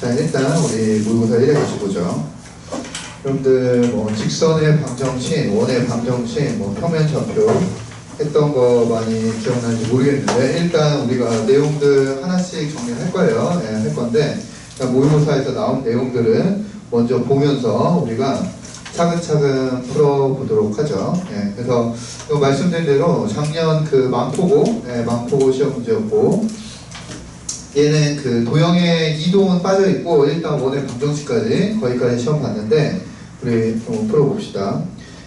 자, 일단 우리 모의고사 1회 같이 보죠. 여러분들 뭐 직선의 방정식, 원의 방정식, 뭐 평면좌표 했던 거 많이 기억나는지 모르겠는데 일단 우리가 내용들 하나씩 정리할 거예요. 예, 할 건데 모의고사에서 나온 내용들은 먼저 보면서 우리가 차근차근 풀어보도록 하죠. 예, 그래서 말씀드린 대로 작년 그 망포고, 망포고 시험 문제였고 얘는 그 도형의 이동은 빠져있고 일단 원의 방정식까지 거기까지 시험 봤는데 우리 좀 풀어봅시다.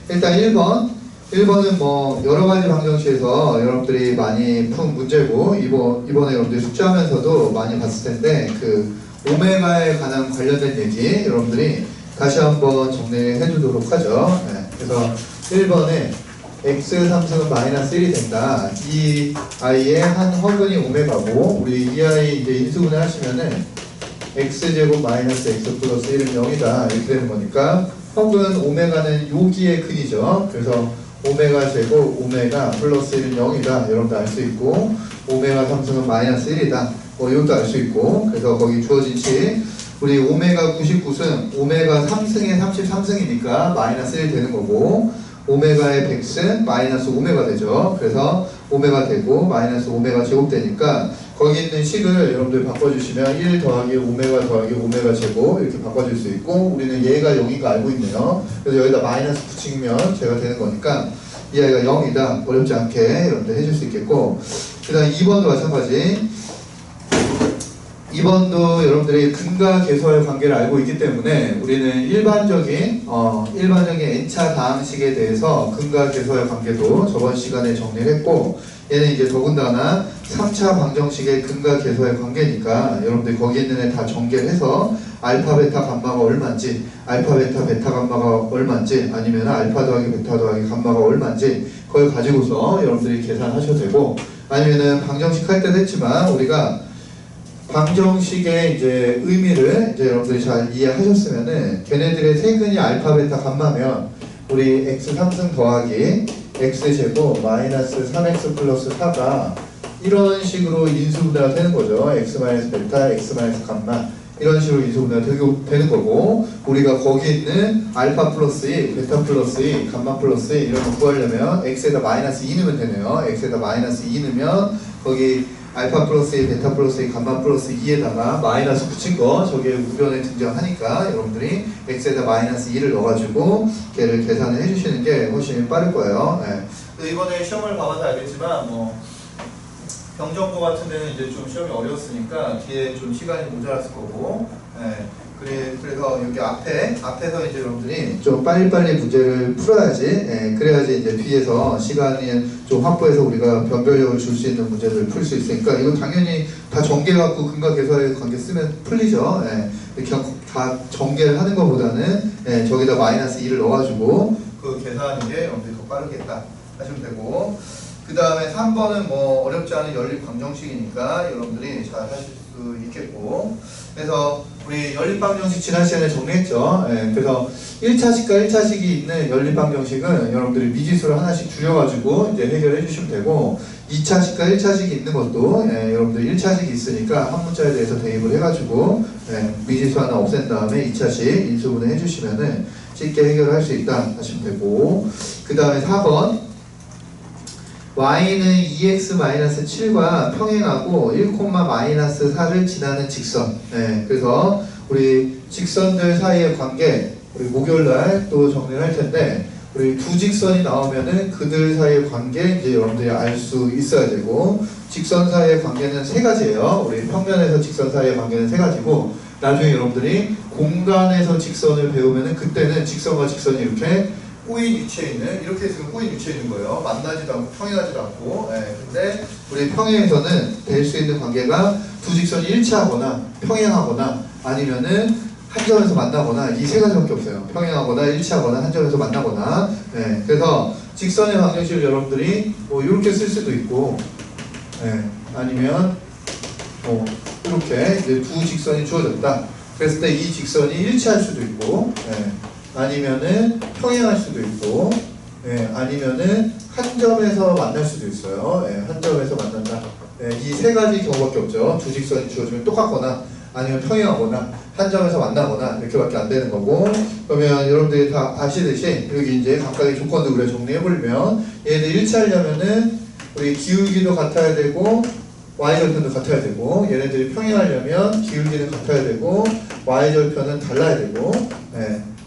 일단 1번은 뭐 여러가지 방정식에서 여러분들이 많이 푼 문제고 이번에 여러분들이 숙제하면서도 많이 봤을 텐데 그 오메가에 관한 관련된 얘기 여러분들이 다시 한번 정리해 주도록 하죠. 네, 그래서 1번에 x 함수는 마이너스 1이 된다. 이 i의 한 허근이 오메가고 우리 이 i 이제 인수분해 하시면은 x제곱 마이너스 x 플러스 1은 0이다 이렇게 되는 거니까 허근 오메가는 여기의 근이죠. 그래서 오메가 제곱 오메가 플러스 1은 0이다 여러분도 알 수 있고 오메가 함수는 마이너스 1이다 뭐 이것도 알 수 있고 그래서 거기 주어진 식 우리 오메가 99승 오메가 3승에 33승이니까 마이너스 1 되는 거고 오메가의 100승 마이너스 오메가 되죠. 그래서 오메가 되고 마이너스 오메가 제곱 되니까 거기 있는 식을 여러분들 바꿔주시면 1 더하기 오메가 더하기 오메가 제곱 이렇게 바꿔줄 수 있고 우리는 얘가 0인가 알고 있네요. 그래서 여기다 마이너스 붙이면 제가 되는 거니까 이 아이가 0이다 어렵지 않게 여러분들 해줄 수 있겠고 그 다음 2번도 마찬가지 2번도 여러분들이 근과 계수와의 관계를 알고 있기 때문에 우리는 일반적인 n차 다항식에 대해서 근과 계수와의 관계도 저번 시간에 정리를 했고 얘는 이제 더군다나 3차 방정식의 근과 계수와의 관계니까 여러분들 거기 있는 애 다 전개를 해서 알파 베타 감마가 얼마인지 알파 베타 베타 감마가 얼마인지 아니면 알파 더하기 베타 더하기 감마가 얼마인지 그걸 가지고서 여러분들이 계산하셔도 되고 아니면은 방정식 할 때도 했지만 우리가 방정식의 이제 의미를 이제 여러분들이 잘 이해하셨으면은 걔네들의 세근이 알파 베타 감마면 우리 x 3승 더하기 x 제곱 마이너스 3x 플러스 4가 이런 식으로 인수분해가 되는 거죠. x 마이너스 베타 x 마이너스 감마 이런 식으로 인수분해가 되는 거고 우리가 거기 있는 알파 플러스 2 베타 플러스 2 감마 플러스 2 이런 거 구하려면 x에다 마이너스 2 넣으면 되네요. x에다 마이너스 2 넣으면 거기 알파 플러스 2, 베타 플러스 2, 감마 플러스 2에다가 마이너스 붙인 거 저게 우변에 등장하니까 여러분들이 x에다 마이너스 2를 넣어가지고 걔를 계산을 해주시는 게 훨씬 빠를 거예요. 네. 이번에 시험을 봐봐서 알겠지만 뭐 경정고 같은 데는 이제 좀 시험이 어려웠으니까 뒤에 좀 시간이 모자랐을 거고 네. 그래서 여기 앞에서 이제 여러분들이 좀 빨리빨리 문제를 풀어야지 그래야지 이제 뒤에서 시간이 좀 확보해서 우리가 변별력을 줄 수 있는 문제를 풀 수 있으니까 이거 당연히 다 전개해갖고 근과 계수와의 관계 쓰면 풀리죠. 이렇게 다 전개를 하는 것보다는 저기다 마이너스 2를 넣어가지고 그 계산하는 게 여러분들이 더 빠르겠다 하시면 되고 그 다음에 3번은 뭐 어렵지 않은 연립 방정식이니까 여러분들이 잘 하실 수 있겠고 그래서 우리 연립방정식 지난 시간에 정리했죠. 그래서 1차식과 1차식이 있는 연립방정식은 여러분들이 미지수를 하나씩 줄여가지고 이제 해결해 주시면 되고 2차식과 1차식이 있는 것도 여러분들 1차식이 있으니까 한 문자에 대해서 대입을 해가지고 미지수 하나 없앤 다음에 2차식 인수분해 해주시면은 쉽게 해결할 수 있다 하시면 되고 그 다음에 4번 y는 2x-7과 평행하고 1,-4를 지나는 직선. 그래서 우리 직선들 사이의 관계, 우리 목요일날 또 정리를 할 텐데, 우리 두 직선이 나오면은 그들 사이의 관계 이제 여러분들이 알 수 있어야 되고, 직선 사이의 관계는 세 가지예요. 우리 평면에서 직선 사이의 관계는 세 가지고, 나중에 여러분들이 공간에서 직선을 배우면은 그때는 직선과 직선이 이렇게 꼬인 위치에 있는 이렇게 지금 꼬인 위치에 있는 거예요. 만나지도 않고 평행하지도 않고. 근데 우리 평행에서는 될 수 있는 관계가 두 직선이 일치하거나 평행하거나 아니면은 한 점에서 만나거나 이 세 가지밖에 없어요. 평행하거나 일치하거나 한 점에서 만나거나. 그래서 직선의 방정식을 여러분들이 뭐 이렇게 쓸 수도 있고, 아니면 이렇게 이제 두 직선이 주어졌다. 그랬을 때 이 직선이 일치할 수도 있고. 아니면은 평행할 수도 있고 아니면은 한 점에서 만날 수도 있어요. 한 점에서 만난다. 이 세 가지 경우밖에 없죠. 두 직선이 주어지면 똑같거나 아니면 평행하거나 한 점에서 만나거나 이렇게밖에 안 되는 거고, 그러면 여러분들이 다 아시듯이 여기 이제 각각의 조건들 우리가 정리해보면 얘네들 일치하려면은 우리 기울기도 같아야 되고 y절편도 같아야 되고, 얘네들이 평행하려면 기울기는 같아야 되고 y절편은 달라야 되고,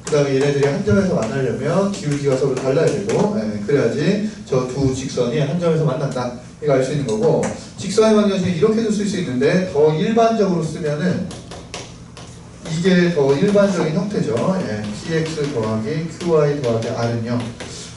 그 다음에 얘네들이 한 점에서 만나려면 기울기가 서로 달라야 되고, 그래야지 저 두 직선이 한 점에서 만난다, 이거 알 수 있는 거고, 직선의 방정식을 이렇게도 쓸 수 있는데 더 일반적으로 쓰면은 이게 더 일반적인 형태죠. px 더하기 qy 더하기 r은요,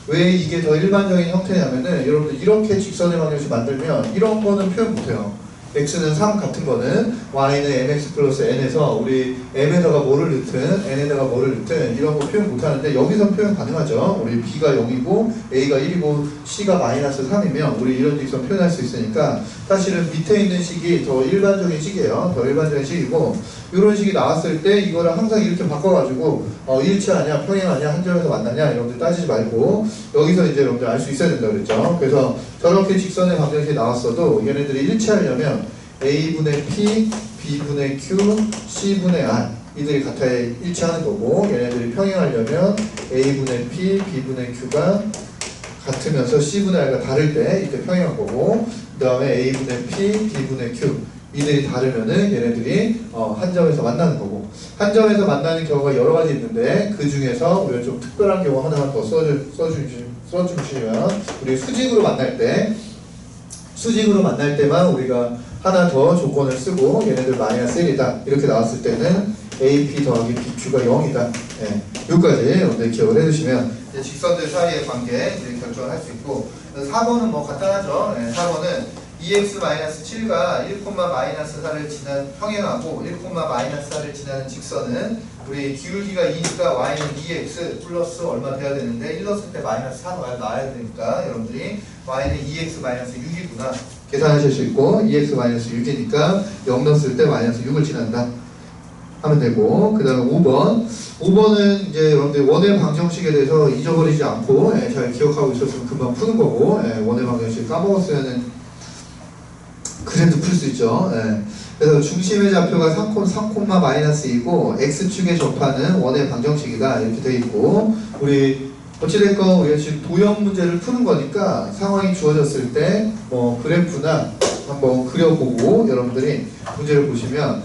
왜 이게 더 일반적인 형태냐면은 여러분들 이렇게 직선의 방정식 만들면 이런 거는 표현 못해요. x는 3 같은 거는 y는 mx 플러스 n에서 우리 m에다가 뭐를 넣든 n에다가 뭐를 넣든 이런 거 표현 못하는데 여기서 표현 가능하죠. 우리 b가 0이고 a가 1이고 c가 마이너스 3이면 우리 이런 직선 표현할 수 있으니까 사실은 밑에 있는 식이 더 일반적인 식이에요. 더 일반적인 식이고, 이런 식이 나왔을 때 이거를 항상 이렇게 바꿔가지고 일치하냐 평행하냐 한 점에서 만나냐 여러분들 따지지 말고 여기서 이제 여러분들 알 수 있어야 된다 그랬죠. 그래서 저렇게 직선의 방정식이 나왔어도 얘네들이 일치하려면 a분의 p, b분의 q, c분의 r 이들이 같아야 일치하는 거고, 얘네들이 평행하려면 a분의 p, b분의 q가 같으면서 c분의 r가 다를 때 이렇게 평행한 거고, 그 다음에 a분의 p, b분의 q 이들이 다르면은 얘네들이 한 점에서 만나는 거고, 한 점에서 만나는 경우가 여러 가지 있는데 그 중에서 우리가 좀 특별한 경우 하나만 더 써주시면, 우리 수직으로 만날 때만 우리가 하나 더 조건을 쓰고 얘네들 마이너스 1이다 이렇게 나왔을 때는 AP 더하기 BQ가 0이다. 여기까지 여러분들 기억을 해두시면 이제 직선들 사이의 관계 이제 결정을 할 수 있고, 4번은 뭐 간단하죠. 4번은 2x-7가 1,-4를 지난 평행하고 1,-4를 지나는 직선은 우리 기울기가 2니까 y는 2x 플러스 얼마 돼야 되는데 1 넣었을 때 마이너스 4가 나와야 되니까 여러분들이 y는 2x-6이구나 계산하실 수 있고, 2x-6이니까 0 넣었을 때 마이너스 6을 지난다 하면 되고, 그 다음에 5번은 이제 여러분들 원의 방정식에 대해서 잊어버리지 않고 잘 기억하고 있었으면 금방 푸는 거고, 원의 방정식 까먹었으면은 그래도 풀 수 있죠. 그래서 중심의 좌표가 3,-2고 x축의 접하는 원의 방정식이다 이렇게 돼 있고, 우리 어찌됐건 우리가 지금 도형 문제를 푸는 거니까 상황이 주어졌을 때 뭐 그래프나 한번 그려보고 여러분들이 문제를 보시면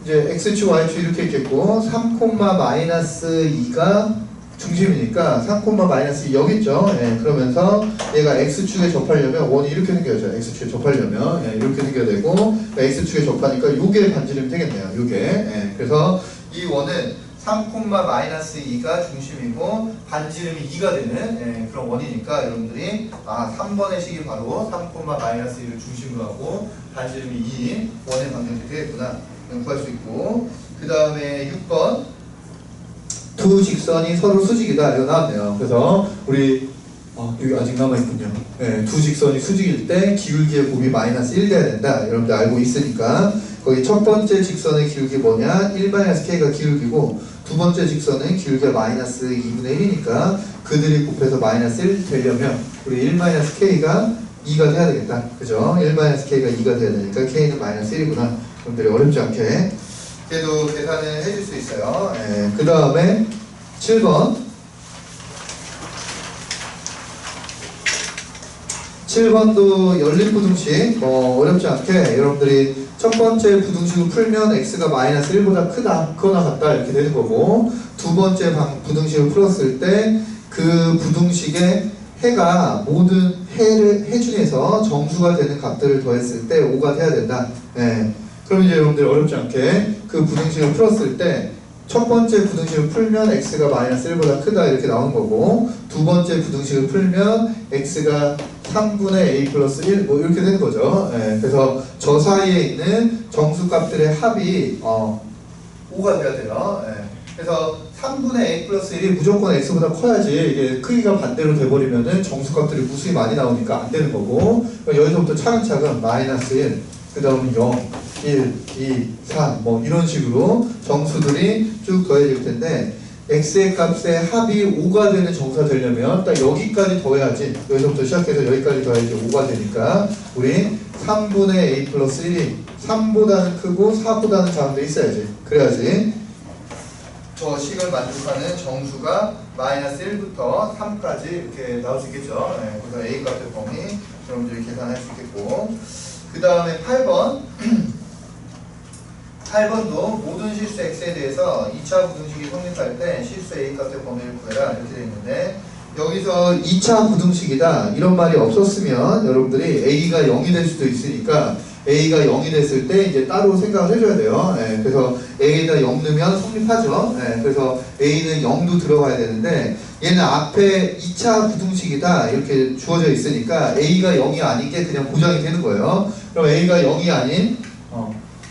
이제 x축 y축 이렇게 있겠고 3,-2가 중심이니까 3,-2 여기 있죠. 그러면서 얘가 x축에 접하려면 원이 이렇게 생겨야죠. x축에 접하려면 이렇게 생겨야 되고, 그러니까 x축에 접하니까 요게 반지름이 되겠네요. 요게. 그래서 이 원은 3,-2가 중심이고 반지름이 2가 되는 그런 원이니까 여러분들이 3번의 식이 바로 3,-1을 중심으로 하고 반지름이 2 원의 방정식이 되겠구나 구할 수 있고, 그 다음에 6번 두 직선이 서로 수직이다 이거 나왔네요. 그래서 우리 여기 아직 남아있군요. 두 직선이 수직일 때 기울기의 곱이 마이너스 1 돼야 된다 여러분들 알고 있으니까, 거기 첫 번째 직선의 기울기 뭐냐 1-k가 기울기고, 두 번째 직선은 기울기가 마이너스 2분의 1이니까 그들이 곱해서 마이너스 1 되려면 우리 1-k가 2가 돼야 되겠다. 그죠? 1-k가 2가 돼야 되니까 k는 마이너스 1이구나. 여러분들이 어렵지 않게 그래도 계산을 해줄 수 있어요. 그 다음에 7번 7번도 열린 부등식 어렵지 않게 여러분들이 첫 번째 부등식을 풀면 x가 마이너스 1보다 크다 크거나 같다 이렇게 되는 거고, 두 번째 부등식을 풀었을 때 그 부등식의 해가 모든 해 중에서 정수가 되는 값들을 더했을 때 5가 돼야 된다. 그럼 이제 여러분들 어렵지 않게 그 부등식을 풀었을 때 첫 번째 부등식을 풀면 x가 마이너스 1보다 크다 이렇게 나오는 거고, 두 번째 부등식을 풀면 x가 3분의 a 플러스 1 뭐 이렇게 되는 거죠. 그래서 저 사이에 있는 정수값들의 합이 5가 돼야 돼요. 그래서 3분의 a 플러스 1이 무조건 x보다 커야지 이게 크기가 반대로 돼버리면은 정수값들이 무수히 많이 나오니까 안 되는 거고, 그러니까 여기서부터 차근차근 마이너스 1, 그 다음에 0, 1, 2, 3 뭐 이런 식으로 정수들이 쭉 더해질 텐데, x의 값의 합이 5가 되는 정사 되려면 딱 여기까지 더해야지. 여기서부터 시작해서 여기까지 더해야지 5가 되니까 우리 3분의 a 플러스 1이 3보다는 크고 4보다는 작은 데 있어야지. 그래야지 저 식을 만족하는 정수가 마이너스 1부터 3까지 이렇게 나올 수 있겠죠. 네, 그래서 a 값의 범위 여러분들이 계산할 수 있겠고, 그 다음에 8번 8번도 모든 실수 x에 대해서 2차 부등식이 성립할 때 실수 a 값의 범위를 구해라 이렇게 되어 있는데, 여기서 2차 부등식이다 이런 말이 없었으면 여러분들이 a가 0이 될 수도 있으니까 a가 0이 됐을 때 이제 따로 생각을 해줘야 돼요. 예, 그래서 a에다 0 넣으면 성립하죠. 예, 그래서 a는 0도 들어가야 되는데 얘는 앞에 2차 부등식이다 이렇게 주어져 있으니까 a가 0이 아닌 게 그냥 보장이 되는 거예요. 그럼 a가 0이 아닌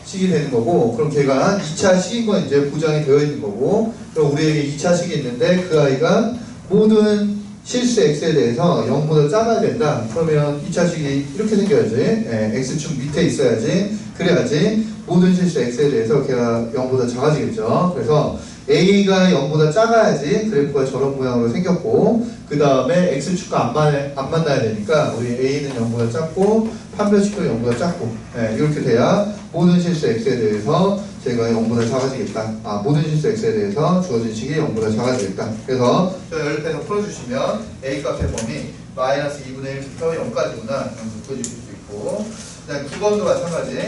식이 되는 거고, 그럼 걔가 2차 식인 건 이제 보장이 되어 있는 거고, 그럼 우리에게 2차 식이 있는데 그 아이가 모든 실수 x에 대해서 0보다 작아야 된다. 그러면 2차식이 이렇게 생겨야지. 예, x축 밑에 있어야지. 그래야지 모든 실수 x에 대해서 걔가 0보다 작아지겠죠. 그래서 a가 0보다 작아야지 그래프가 저런 모양으로 생겼고, 그 다음에 x축과 안 만나야 되니까 우리 a는 0보다 작고 판별식도 0보다 작고, 예, 이렇게 돼야 모든 실수 x에 대해서 제가 0보다 작아지겠다. 모든 실수 x에 대해서 주어진 식이 0보다 작아지겠다. 그래서 저 연립해서 풀어주시면 a 값의 범위 마이너스 2분의 1부터 0까지구나 보여주실 수 있고, 그 다음에 9번도 마찬가지.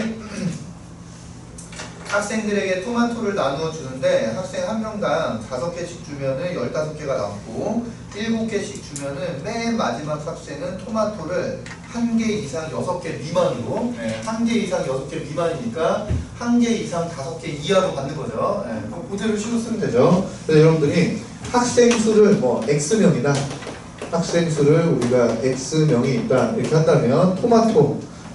학생들에게 토마토를 나누어 주는데 학생 한 명당 5개씩 주면은 15개가 남고 7개씩 주면은 맨 마지막 학생은 토마토를 1개 이상 6개 미만으로, 1개 이상 6개 미만이니까 1개 이상 5개 이하로 받는 거죠. 그럼 그대로 식으로 쓰면 되죠. 그래서 여러분들이 학생 수를 뭐 X명이다, 학생 수를 우리가 X명이 있다 이렇게 한다면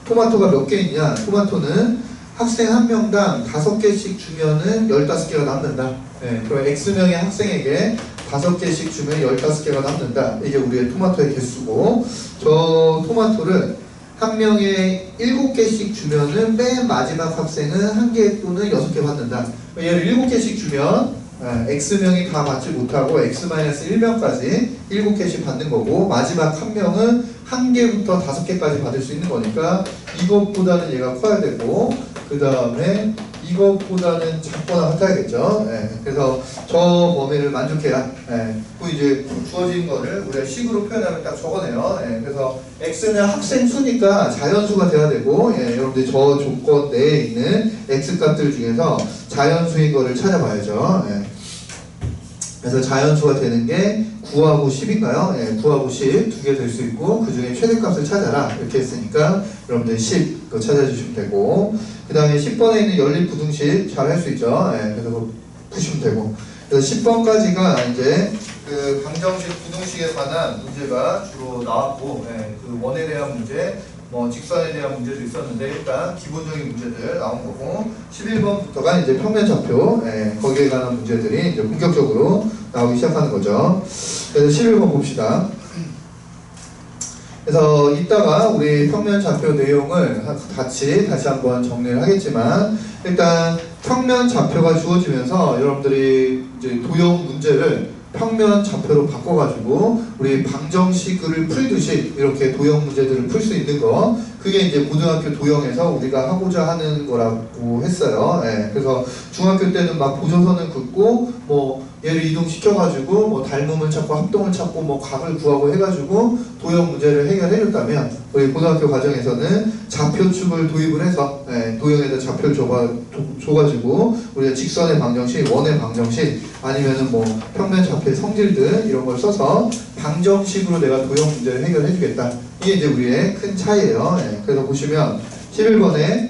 토마토가 몇 개 있냐? 토마토는 학생 한 명당 5개씩 주면은 15개가 남는다. 그럼 X명의 학생에게 5개씩 주면 15개가 남는다. 이게 우리의 토마토의 개수고, 저 토마토를 한 명에 7개씩 주면은 맨 마지막 학생은 1개 또는 6개 받는다. 얘를 7개씩 주면 X명이 다 받지 못하고 X-1명까지 7개씩 받는 거고, 마지막 한 명은 1개부터 5개까지 받을 수 있는 거니까 이것보다는 얘가 커야 되고, 그 다음에 이것보다는 작거나 같아야겠죠. 그래서 저 범위를 만족해야, 그 이제 주어진 거를 우리가 식으로 표현하면 딱 적어내요. 그래서 x는 학생 수니까 자연수가 돼야 되고, 여러분들 저 조건 내에 있는 x 값들 중에서 자연수인 거를 찾아봐야죠. 그래서 자연수가 되는 게 9하고 10인가요? 9하고 10 두 개 될 수 있고, 그 중에 최대값을 찾아라 이렇게 했으니까 여러분들 10 그거 찾아주시면 되고, 그 다음에 10번에 있는 연립부등식 잘 할 수 있죠. 그래서 그거 푸시면 되고, 그래서 10번까지가 이제 그 방정식 부등식에 관한 문제가 주로 나왔고, 그 원에 대한 문제, 뭐 직선에 대한 문제도 있었는데 일단 기본적인 문제들 나온 거고, 11번부터가 이제 평면좌표, 거기에 관한 문제들이 이제 본격적으로 나오기 시작하는 거죠. 그래서 11번 봅시다. 그래서 이따가 우리 평면좌표 내용을 다시 한번 정리를 하겠지만, 일단 평면좌표가 주어지면서 여러분들이 이제 도형 문제를 평면 좌표로 바꿔가지고 우리 방정식을 풀듯이 이렇게 도형 문제들을 풀 수 있는 거, 그게 이제 고등학교 도형에서 우리가 하고자 하는 거라고 했어요. 그래서 중학교 때는 막 보조선을 긋고 뭐 얘를 이동시켜가지고 뭐 닮음을 찾고 합동을 찾고 뭐 각을 구하고 해가지고 도형 문제를 해결해 줬다면, 우리 고등학교 과정에서는 좌표축을 도입을 해서 도형에다 좌표를 줘가지고 우리가 직선의 방정식, 원의 방정식, 아니면은 뭐 평면 좌표의 성질들 이런 걸 써서 방정식으로 내가 도형 문제를 해결해 주겠다. 이게 이제 우리의 큰 차이예요. 그래서 보시면 11번에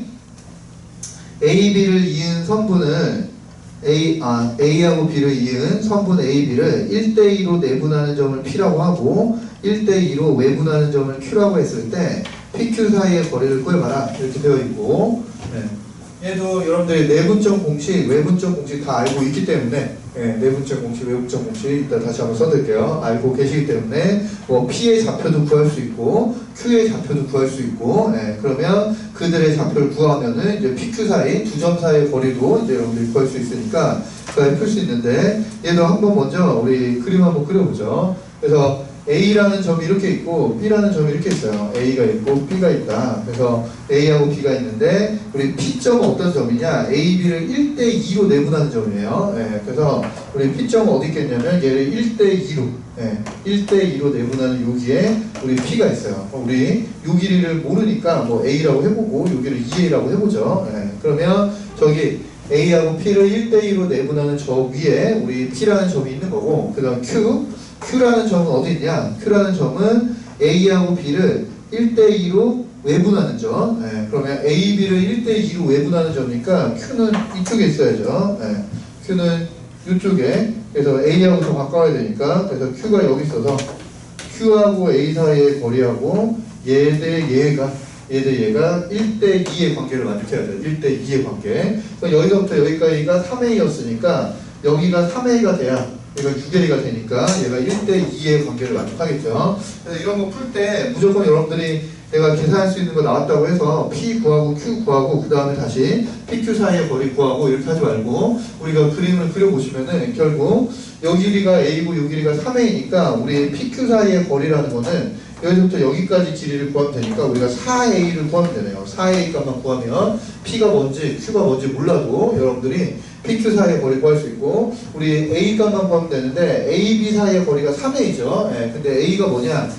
A, B를 이은 선분을 A하고 B를 이은 선분 A, B를 1대2로 내분하는 점을 P라고 하고 1대2로 외분하는 점을 Q라고 했을 때 PQ 사이의 거리를 구해봐라 이렇게 되어 있고, 얘도 여러분들이 내분점 공식, 외분점 공식 다 알고 있기 때문에, 내분점 공식, 외분점 공식 이따 다시 한번 써드릴게요. 알고 계시기 때문에 뭐 P의 좌표도 구할 수 있고 Q의 좌표도 구할 수 있고, 그러면 그들의 좌표를 구하면은 이제 PQ 사이 두 점 사이의 거리도 이제 여러분들이 구할 수 있으니까 풀 수 있는데 얘도 한번 먼저 우리 그림 한번 그려보죠. 그래서 A라는 점이 이렇게 있고 B라는 점이 이렇게 있어요. A가 있고 B가 있다. 그래서 A하고 B가 있는데 우리 P점은 어떤 점이냐? A, B를 1대2로 내분하는 점이에요. 예, 그래서 우리 P점은 어디 있겠냐면 얘를 1대2로 1대2로 내분하는 여기에 우리 P가 있어요. 우리 요 길이를 모르니까 뭐 A라고 해보고 여기를 2A라고 해보죠. 예, 그러면 저기 A하고 P를 1대2로 내분하는 저 위에 우리 P라는 점이 있는 거고 그 다음 Q라는 점은 어디 있냐? Q라는 점은 A하고 B를 1대2로 외분하는 점. 그러면 A, B를 1대2로 외분하는 점이니까 Q는 이쪽에 있어야죠. Q는 이쪽에. 그래서 A하고 더 가까워야 되니까. 그래서 Q가 여기 있어서 Q하고 A 사이의 거리하고 얘 대 얘가 1대2의 관계를 만족해야 돼요. 1대2의 관계. 그래서 여기서부터 여기까지가 3A였으니까 여기가 3A가 돼야 얘가 6A가 되니까 얘가 1대2의 관계를 만족하겠죠. 그래서 이런 거 풀 때 무조건 여러분들이 내가 계산할 수 있는 거 나왔다고 해서 P 구하고 Q 구하고 그 다음에 다시 PQ 사이의 거리 구하고 이렇게 하지 말고 우리가 그림을 그려보시면은 결국 여기 길이가 A고 여기 길이가 3A니까 우리 PQ 사이의 거리라는 거는 여기서부터 여기까지 길이를 구하면 되니까 우리가 4A를 구하면 되네요. 4A 값만 구하면 P가 뭔지 Q가 뭔지 몰라도 여러분들이 PQ 사이의 거리 구할 수 있고 우리 A 값만 구하면 되는데 A, B 사이의 거리가 3A죠. 근데 A가 뭐냐?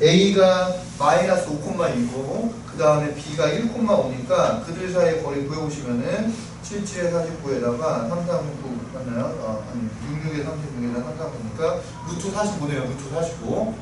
A가 마이너스 5,2고 그 다음에 B가 1,5니까 그들 사이의 거리 구해보시면은 77에 49에다가 339 맞나요? 아니 66에 36에다가 339니까 루트 45네요. 루트 45.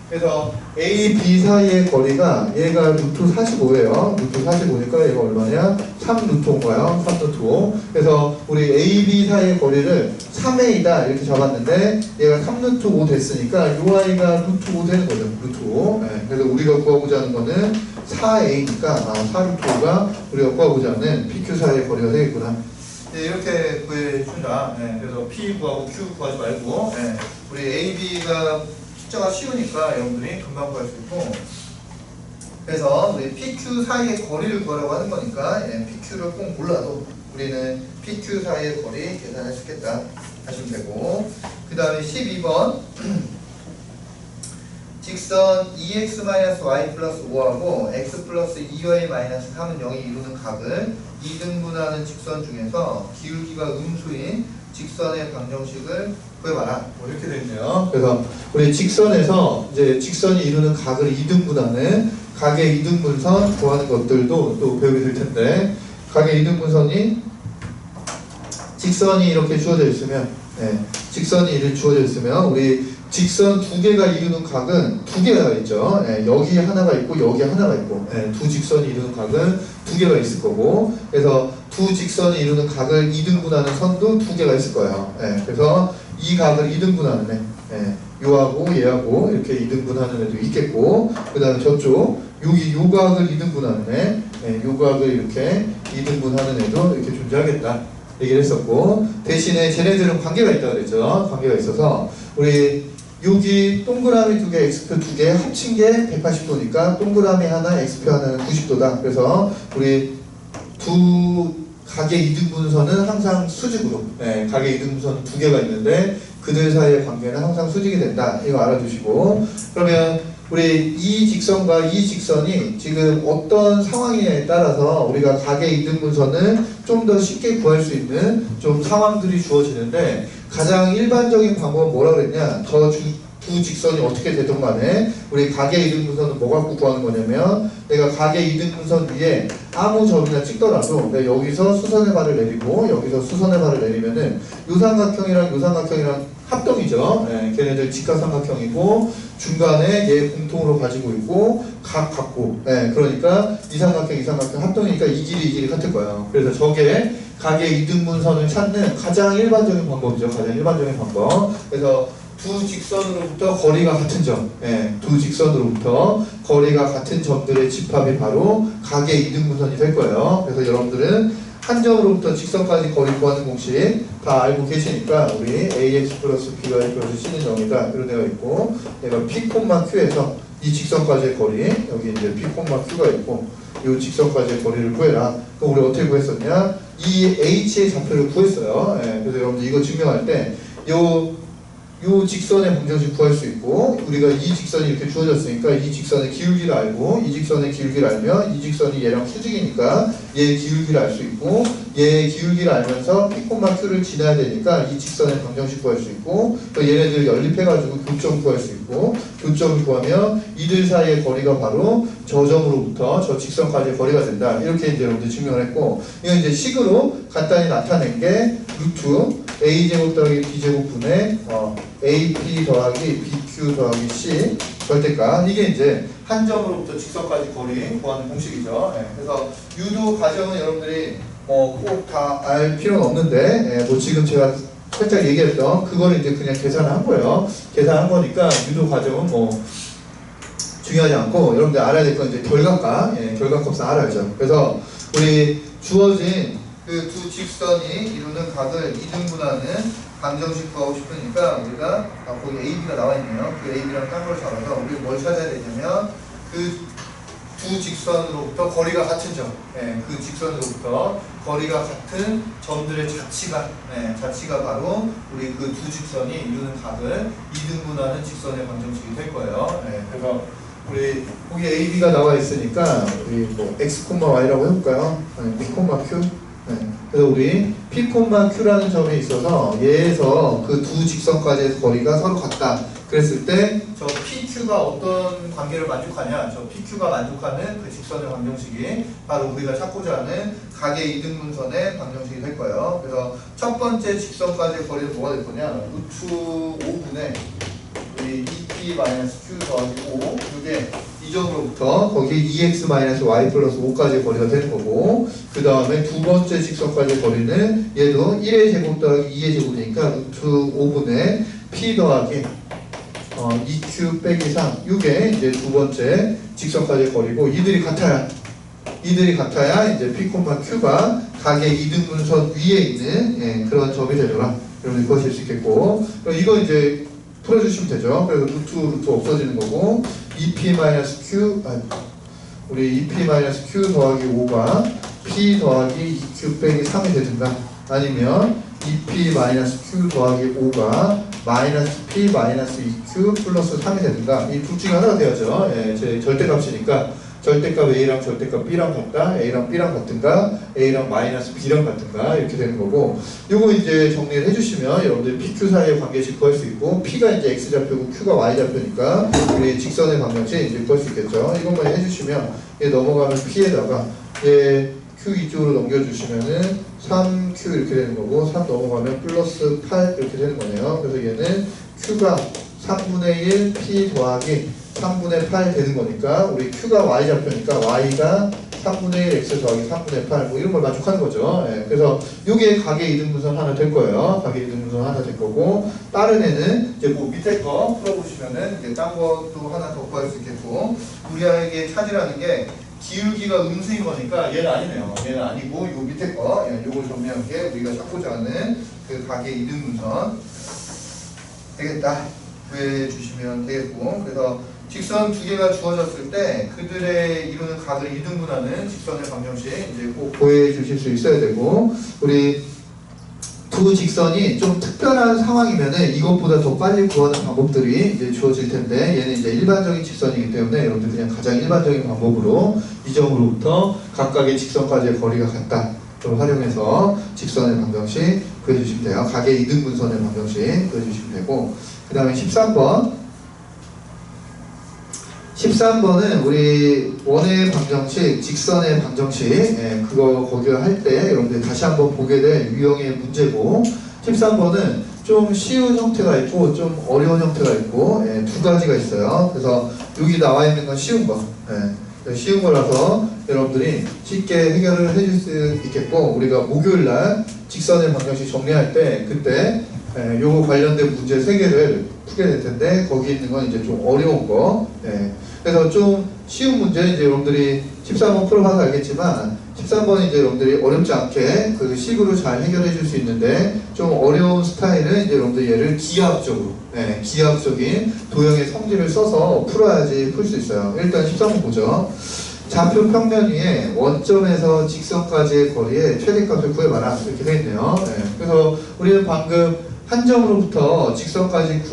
그래서 A, B 사이의 거리가 얘가 루트 45예요. 루트 45니까 얘가 얼마냐? 3루트인가요? 3루트5. 그래서 우리 A, B 사이의 거리를 3A다 이렇게 잡았는데 얘가 3루트5 됐으니까 요 아이가 루트5 되는 거죠. 루트5. 그래서 우리가 구하고자 하는 거는 4A니까 4루트5가 우리가 구하고자 하는 PQ 사이의 거리가 되겠구나. 이렇게 구해준다. 그래서 P 구하고 Q 구하지 말고 우리 A, B가 숫자가 쉬우니까 여러분들이 금방 구할 수 있고 그래서 우리 PQ 사이의 거리를 구하려고 하는 거니까 PQ를 꼭 몰라도 우리는 PQ 사이의 거리 계산할 수 있겠다 하시면 되고 그 다음에 12번 직선 2x-y 플러스 5하고 x 플러스 2y-3은 0이 이루는 각을 2등분하는 직선 중에서 기울기가 음수인 직선의 방정식을 구해봐라. 뭐 이렇게 되어 있네요. 그래서 우리 직선에서 이제 직선이 이루는 각을 2등분하는 각의 2등분선 구하는 것들도 또 배우게 될 텐데 각의 2등분선이 직선이 이렇게 주어져 있으면 직선이 이렇게 주어져 있으면 우리 직선 두 개가 이루는 각은 두 개가 있죠. 여기 하나가 있고 여기 하나가 있고 두 직선이 이루는 각은 두 개가 있을 거고 그래서 두 직선이 이루는 각을 2등분하는 선도 두 개가 있을 거예요. 그래서 이 각을 2등분하는 요하고 얘하고 이렇게 2등분하는 애도 있겠고 그 다음에 저쪽 여기 요 각을 2등분하는 요 각을 이렇게 2등분하는 애도 이렇게 존재하겠다 얘기를 했었고 대신에 쟤네들은 관계가 있다고 그랬죠. 관계가 있어서 우리 여기 동그라미 두 개, x표 두 개 합친 게 180도니까 동그라미 하나, x표 하나는 90도다. 그래서 우리 두 각의 이등분선은 항상 수직으로 각의 이등분선 두 개가 있는데 그들 사이의 관계는 항상 수직이 된다. 이거 알아두시고 그러면 우리 이 직선과 이 직선이 지금 어떤 상황에 따라서 우리가 각의 이등분선을 좀 더 쉽게 구할 수 있는 좀 상황들이 주어지는데 가장 일반적인 방법은 뭐라 그랬냐? 두 직선이 어떻게 되든 간에 우리 각의 이등분선은 뭐 갖고 구하는 거냐면 내가 각의 이등분선 위에 아무 점이나 찍더라도 내가 여기서 수선의 발을 내리고 여기서 수선의 발을 내리면은 요 삼각형이랑 합동이죠. 걔네들 직각삼각형이고 중간에 얘 공통으로 가지고 있고 각 같고 그러니까 이 삼각형 합동이니까 이 길이 같을 거예요. 그래서 저게 각의 이등분선을 찾는 가장 일반적인 방법이죠. 가장 일반적인 방법. 그래서 두 직선으로부터 거리가 같은 점, 두 직선으로부터 거리가 같은 점들의 집합이 바로 각의 이등분선이 될 거예요. 그래서 여러분들은 한 점으로부터 직선까지 거리 구하는 공식 다 알고 계시니까 우리 ax 플러스 by 플러스 c는 0이다 이런 데가 있고 내가 p, q에서 이 직선까지의 거리 여기 이제 p, q가 있고 이 직선까지의 거리를 구해라. 그럼 우리 어떻게 구했었냐? 이 h의 좌표를 구했어요. 예, 그래서 여러분들 이거 증명할 때 요 직선의 방정식 구할 수 있고, 우리가 이 직선이 이렇게 주어졌으니까 이 직선의 기울기를 알고, 이 직선의 기울기를 알면 이 직선이 얘랑 수직이니까 얘의 기울기를 알 수 있고, 얘의 기울기를 알면서 P, Q를 지나야 되니까 이 직선의 방정식 구할 수 있고, 또 얘네들 연립해가지고 교점 구할 수 있고, 교점을 구하면 이들 사이의 거리가 바로 저 점으로부터 저 직선까지의 거리가 된다. 이렇게 이제 여러분들 증명을 했고, 이건 이제 식으로 간단히 나타낸 게 루트 a제곱 더하기 b제곱 분의 AP 더하기 BQ 더하기 C 절대값. 이게 이제 한 점으로부터 직선까지 거리 구하는 공식이죠. 예, 그래서 유도 과정은 여러분들이 꼭 다 알 필요는 없는데, 뭐 지금 제가 살짝 얘기했던 그거를 이제 그냥 계산한 거예요. 계산한 거니까 유도 과정은 뭐 중요하지 않고, 여러분들 알아야 될 건 이제 결각값, 결각값은 알아야죠. 그래서 우리 주어진 그 두 직선이 이루는 각을 이등분하는 방정식 구하고 싶으니까 우리가 거기 AB가 나와 있네요. 그 AB랑 딴 걸 잡아서 우리 뭘 찾아야 되냐면 그 두 직선으로부터 거리가 같은 점, 그 직선으로부터 거리가 같은 점들의 자치가 바로 우리 그 두 직선이 이루는 각을 이등분하는 직선의 방정식이 될 거예요. 그래서 우리 거기 AB가 나와 있으니까 우리 뭐 X, Y라고 해볼까요? B, Q. 그래서 우리 P, Q라는 점에 있어서 얘에서 그 두 직선까지의 거리가 서로 같다. 그랬을 때 저 PQ가 어떤 관계를 만족하냐? 저 PQ가 만족하는 그 직선의 방정식이 바로 우리가 찾고자 하는 각의 이등분선의 방정식이 될 거예요. 그래서 첫 번째 직선까지의 거리는 뭐가 될 거냐? 루트 5분의 우리 2P-Q 더하기 5, 이게 이 점으로부터 거기 2x-y 플러스 5까지의 거리가 되는 거고, 그 다음에 두 번째 직선까지의 거리는 얘도 1의 제곱 더하기 2의 제곱이니까 루트 5분의 p 더하기 2q 빼기 3, 이게 이제 두 번째 직선까지의 거리고, 이들이 같아야 이제 p, q가 각의 이등분선 위에 있는 그런 점이 되더라. 여러분 그것일 수 있겠고, 이거 이제 풀어주시면 되죠. 그래서 루트 없어지는 거고, 2p-q, 우리 2p-q 더하기 5가 p 더하기 2q 빼기 3이 되든가, 아니면 2p-q 더하기 5가 -p-2q 플러스 3이 되든가, 이 둘 중에 하나가 돼야죠. 제 절대값이니까 절대값 A랑 절대값 B랑 같다, A랑 B랑 같은가, A랑 B랑 같은가, 이렇게 되는 거고, 요거 이제 정리를 해주시면 여러분들 PQ 사이의 관계식 구할 수 있고, P가 이제 X좌표고 Q가 Y좌표니까 우리 직선의 방정식 이제 구할 수 있겠죠. 이것만 해주시면 얘 넘어가면 P에다가 얘 Q 이쪽으로 넘겨주시면은 3Q 이렇게 되는 거고, 3 넘어가면 플러스 8 이렇게 되는 거네요. 그래서 얘는 Q가 3분의 1 P 더하기 3분의 8 되는 거니까, 우리 Q가 Y좌표니까 Y가 3분의 1 X 더하기 3분의 8, 뭐 이런 걸 만족하는 거죠. 그래서 이게 각의 이등분선 하나 될 거예요. 각의 이등분선 하나 될 거고, 다른 애는 이제 뭐 밑에 거 풀어보시면은 이제 딴 것도 하나 더 구할 수 있겠고, 우리에게 찾으라는 게 기울기가 음수인 거니까 얘는 아니네요. 얘는 아니고 요 밑에 거, 요걸 정리한 게 우리가 찾고자 하는 그 각의 이등분선 되겠다. 구해주시면 되겠고, 그래서 직선 두 개가 주어졌을 때 그들의 이루는 각을 이등분하는 직선의 방정식 이제 꼭 구해 주실 수 있어야 되고, 우리 두 직선이 좀 특별한 상황이면은 이것보다 더 빨리 구하는 방법들이 이제 주어질 텐데, 얘는 이제 일반적인 직선이기 때문에 여러분들 그냥 가장 일반적인 방법으로 이 점으로부터 각각의 직선까지의 거리가 같다 를 활용해서 직선의 방정식 구해주시면 돼요. 각의 이등분선의 방정식 구해주시면 되고, 그 다음에 13번은 우리 원의 방정식, 직선의 방정식, 그거 거기 할 때 여러분들 다시 한번 보게 될 유형의 문제고, 13번은 좀 쉬운 형태가 있고 좀 어려운 형태가 있고, 두 가지가 있어요. 그래서 여기 나와 있는 건 쉬운 거, 쉬운 거라서 여러분들이 쉽게 해결을 해줄 수 있겠고, 우리가 목요일날 직선의 방정식 정리할 때 그때 요거 관련된 문제 3개를 푸게 될 텐데, 거기 있는 건 이제 좀 어려운 거, 그래서 좀 쉬운 문제 이제 여러분들이 13번 풀어봐서 알겠지만, 13번은 이제 여러분들이 어렵지 않게 그 식으로 잘 해결해 줄 수 있는데, 좀 어려운 스타일은 이제 여러분들 얘를 기하학적으로, 기하학적인 도형의 성질을 써서 풀어야지 풀 수 있어요. 일단 13번 보죠. 좌표 평면 위에 원점에서 직선까지의 거리의 최대값을 구해봐라 이렇게 되어 있네요. 네. 그래서 우리는 방금 한 점으로부터 직선까지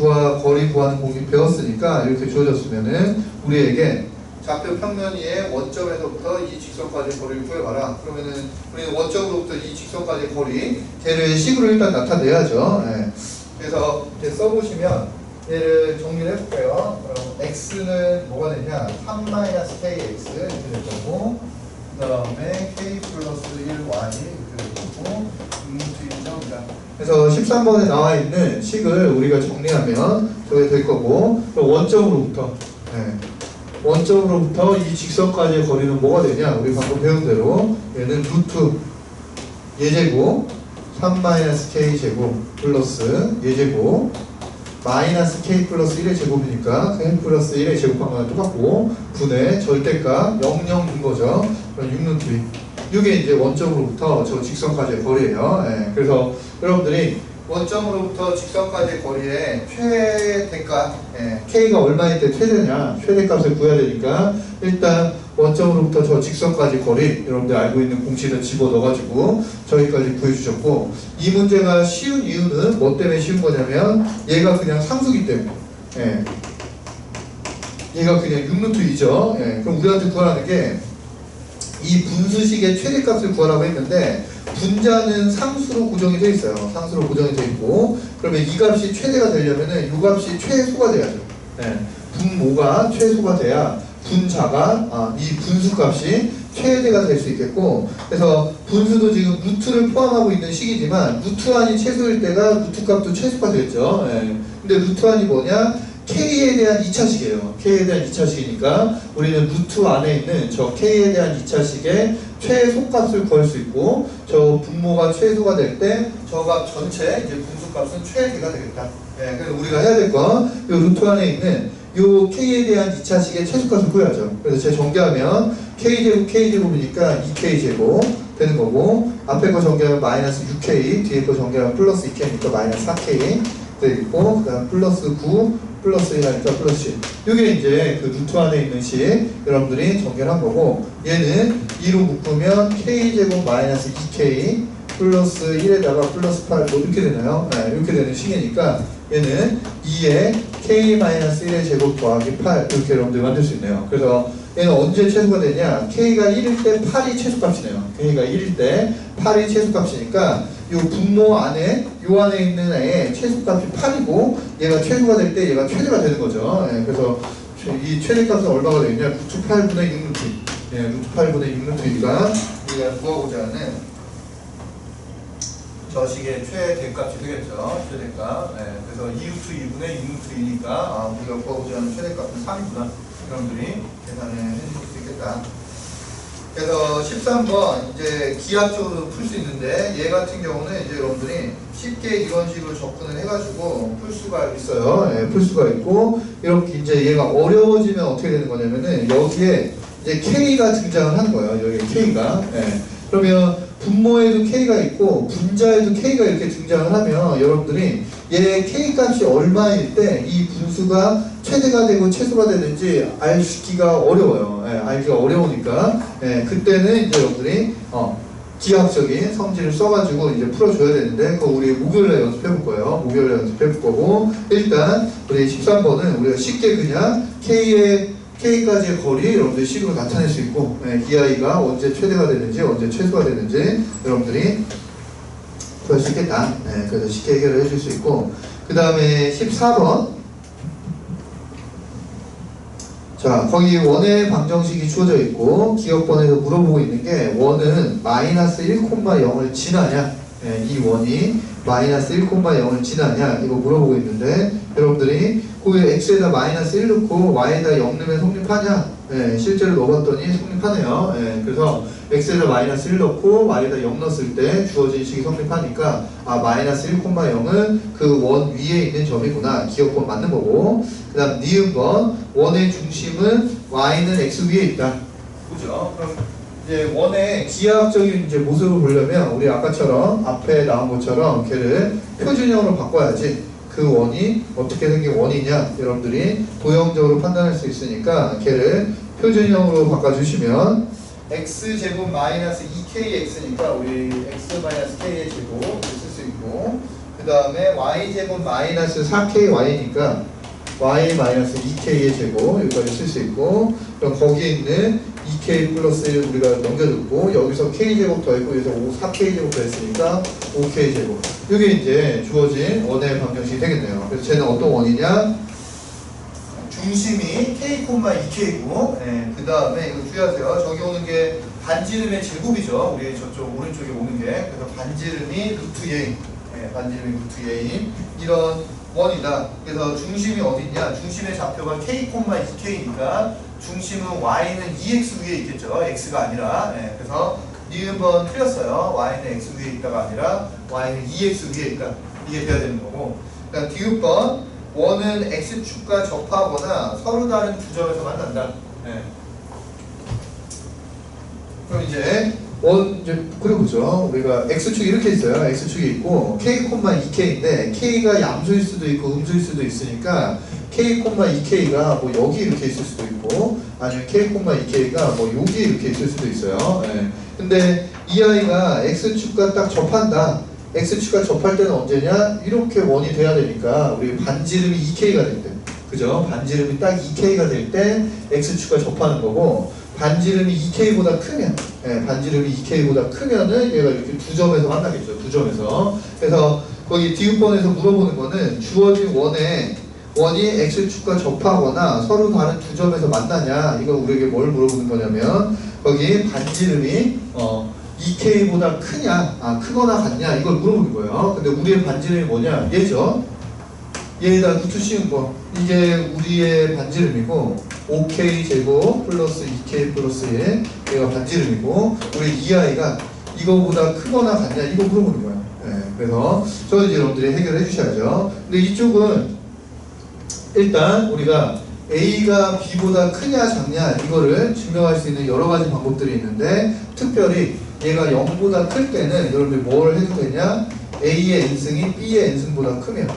거리 구하는 공식 배웠으니까 이렇게 주어졌으면은 우리에게 좌표 평면 위에 원점에서부터 이 직선까지 거리를 구해봐라. 그러면은 우리는 원점으로부터 이 직선까지 거리 걔를 식으로 일단 나타내야죠. 네. 그래서 이제 써보시면 얘를 정리를 해볼게요. 그럼 x는 뭐가 되냐? 3-kx 이렇게 될 거고, 그 다음에 k 플러스 1y 이렇게 될 거고, 6-1점이다. 그래서 13번에 나와 있는 식을 우리가 정리하면 저게 될 거고, 원점으로부터 원점으로부터 이 직선까지의 거리는 뭐가 되냐? 우리 방금 배운 대로 얘는 루트 예제곱 3-k 제곱 플러스 예제곱 마이너스 k 플러스 1의 제곱이니까 k 플러스 1의 제곱한 거랑 똑같고 분의 절대값 0,0인 거죠. 그럼 6루트 2. 이게 이제 원점으로부터 저 직선까지의 거리예요. 예, 그래서 여러분들이 원점으로부터 직선까지의 거리의 최대값 k가 얼마일 때 최대값을 구해야 되니까 일단 원점으로부터 저 직선까지 거리 여러분들 알고 있는 공식을 집어넣어가지고 저기까지 구해주셨고, 이 문제가 쉬운 이유는 뭐 때문에 쉬운 거냐면 얘가 그냥 상수기 때문에 얘가 그냥 6루트 2죠. 그럼 우리한테 구하라는 게 이 분수식의 최대값을 구하라고 했는데 분자는 상수로 고정이 되어 있어요. 상수로 고정이 되어 있고, 그러면 이 값이 최대가 되려면은 이 값이 최소가 돼야죠. 분모가 최소가 돼야 분자가 이 분수값이 최대가 될 수 있겠고, 그래서 분수도 지금 루트를 포함하고 있는 식이지만 루트안이 최소일 때가 루트값도 최소가 되겠죠. 근데 루트안이 뭐냐? K에 대한 2차식이에요. K에 대한 2차식이니까 우리는 루트 안에 있는 저 K에 대한 2차식의 최소값을 구할 수 있고, 저 분모가 최소가 될 때 저 값 전체 이제 분수값은 최대가 되겠다. 그래서 우리가 해야 될 건 이 루트 안에 있는 요 K에 대한 2차식의 최소값을 구해야죠. 그래서 제가 정리하면 K제곱 K제곱이니까 2K제곱 되는 거고, 앞에 거 정리하면 마이너스 6K, 뒤에 거 정리하면 플러스 2K니까 마이너스 4K 되고, 그 다음 플러스 9 플러스 1하니까 플러스 10. 이게 이제 그 루트 안에 있는 식 여러분들이 정렬한 거고, 얘는 2로 묶으면 K제곱 마이너스 2K 플러스 1에다가 플러스 8 뭐 이렇게 되나요? 이렇게 되는 식이니까 얘는 2에 K-1의 제곱 더하기 8 이렇게 여러분들 만들 수 있네요. 그래서 얘는 언제 최소가 되냐? K가 1일 때 8이 최소값이네요. K가 1일 때 8이 최소값이니까 요 분모 안에 요 안에 있는 애의 최소값이 8이고 얘가 최소가 될 때 얘가 최대가 되는 거죠. 그래서 이 최대값은 얼마가 되겠냐? 루트 8분의 6루트. 루트 8분의 6루트가 우리가 구하고자 하는 저 식의 최대값이 되겠죠. 최대값. 그래서 2루트 2분의 6루트 2니까 우리가 구하고자 하는 최대값은 3이구나. 여러분들이 계산을 해주실 수 있겠다. 그래서 13번 이제 기하적으로 풀 수 있는데, 얘 같은 경우는 이제 여러분들이 쉽게 이런 식으로 접근을 해가지고 풀 수가 있어요. 풀 수가 있고, 이렇게 이제 얘가 어려워지면 어떻게 되는 거냐면은 여기에 이제 K가 등장을 하는 거예요. 여기 K가. 그러면 분모에도 K가 있고 분자에도 K가 이렇게 등장을 하면 여러분들이 얘 K 값이 얼마일 때 이 분수가 최대가 되고 최소가 되는지 알기가 어려워요. 알기가 어려우니까 그때는 이제 여러분들이 기하학적인 성질을 써가지고 이제 풀어줘야 되는데, 그거 우리 목요일에 연습해 볼 거예요. 목요일에 연습해 볼 거고, 일단 우리 13번은 우리가 쉽게 그냥 K까지의 거리 여러분들이 식으로 나타낼 수 있고, 기하이가 언제 최대가 되는지 언제 최소가 되는지 여러분들이 구할 수 있겠다. 그래서 쉽게 해결을 해줄 수 있고, 그 다음에 14번 자, 거기 원의 방정식이 주어져 있고 기억번에서 물어보고 있는 게 원은 마이너스 1,0을 지나냐, 이 원이 마이너스 1,0을 지나냐 이거 물어보고 있는데, 여러분들이 거기 x에다 마이너스 1 넣고 y에다 0 넣으면 성립하냐? 실제로 넣어봤더니 성립하네요. 그래서 x에다 마이너스 1 넣고 y에다 0 넣었을 때 주어진 식이 성립하니까 마이너스 1,0은 그 원 위에 있는 점이구나. 기억번 맞는 거고, 그 다음 니은번 원의 중심은 y는 x 위에 있다. 그죠? 그럼 이제 원의 기하학적인 이제 모습을 보려면 우리 아까처럼 앞에 나온 것처럼 걔를 표준형으로 바꿔야지 그 원이 어떻게 생긴 원이냐 여러분들이 도형적으로 판단할 수 있으니까 걔를 표준형으로 바꿔주시면 x제곱 마이너스 2kx니까 우리 x 마이너스 k의 제곱 쓸 수 있고, 그 다음에 y제곱 마이너스 4ky니까 y 마이너스 2k의 제곱 여기까지 쓸 수 있고, 그럼 거기에 있는 2k 플러스 1 우리가 넘겨줬고, 여기서 k제곱 더했고 여기서 4k제곱 더했으니까 5k제곱, 이게 이제 주어진 원의 방정식이 되겠네요. 그래서 쟤는 어떤 원이냐, 중심이 k, 2k고, 그 다음에 이거 주의하세요. 저기 오는 게 반지름의 제곱이죠. 우리 저쪽 오른쪽에 오는 게. 그래서 반지름이 루트 예인, 반지름이 루트 예인, 이런 원이다. 그래서 중심이 어디냐, 중심의 좌표가 k, 2k니까 중심은 y는 2x 위에 있겠죠. x가 아니라. 그래서 니은번 틀렸어요. y는 x 위에 있다가 아니라 y는 2x 위에 있다. 이게 돼야 되는 거고. 그러니까 디귿번 원은 x축과 접하거나 서로 다른 두 점에서 만난다. 그럼 이제 그리고 보죠. 우리가 x축이 이렇게 있어요. x축이 있고 k, 2k인데 k가 양수일 수도 있고 음수일 수도 있으니까 k, 2k가 뭐 여기 이렇게 있을 수도 있고, 아니면 k, 2k가 뭐 여기 이렇게 있을 수도 있어요. 근데 이 아이가 x축과 딱 접한다. x축과 접할 때는 언제냐? 이렇게 원이 돼야 되니까 우리 반지름이 2k가 될 때, 그죠? 반지름이 딱 2k가 될 때 x축과 접하는 거고, 반지름이 2k보다 크면, 반지름이 2k보다 크면은 얘가 이렇게 두 점에서 만나겠죠. 두 점에서. 그래서 거기 디귿번에서 물어보는 거는 주어진 원이 x축과 접하거나 서로 다른 두 점에서 만나냐, 이거 우리에게 뭘 물어보는 거냐면, 거기 반지름이 2k보다 크냐, 크거나 같냐, 이걸 물어보는 거예요. 근데 우리의 반지름이 뭐냐? 얘죠. 얘에다 루트 씌운 거. 이게 우리의 반지름이고, 5k 제곱 플러스 2k 플러스 1, 얘가 반지름이고, 우리 이 아이가 이거보다 크거나 같냐, 이거 물어보는 거예요. 그래서 저 이제 여러분들이 해결해 주셔야죠. 근데 이쪽은 일단 우리가 A가 B보다 크냐 작냐 이거를 증명할 수 있는 여러 가지 방법들이 있는데, 특별히 얘가 0보다 클 때는 여러분들이 뭘 해도 되냐, A의 n승이 B의 n승보다 크면,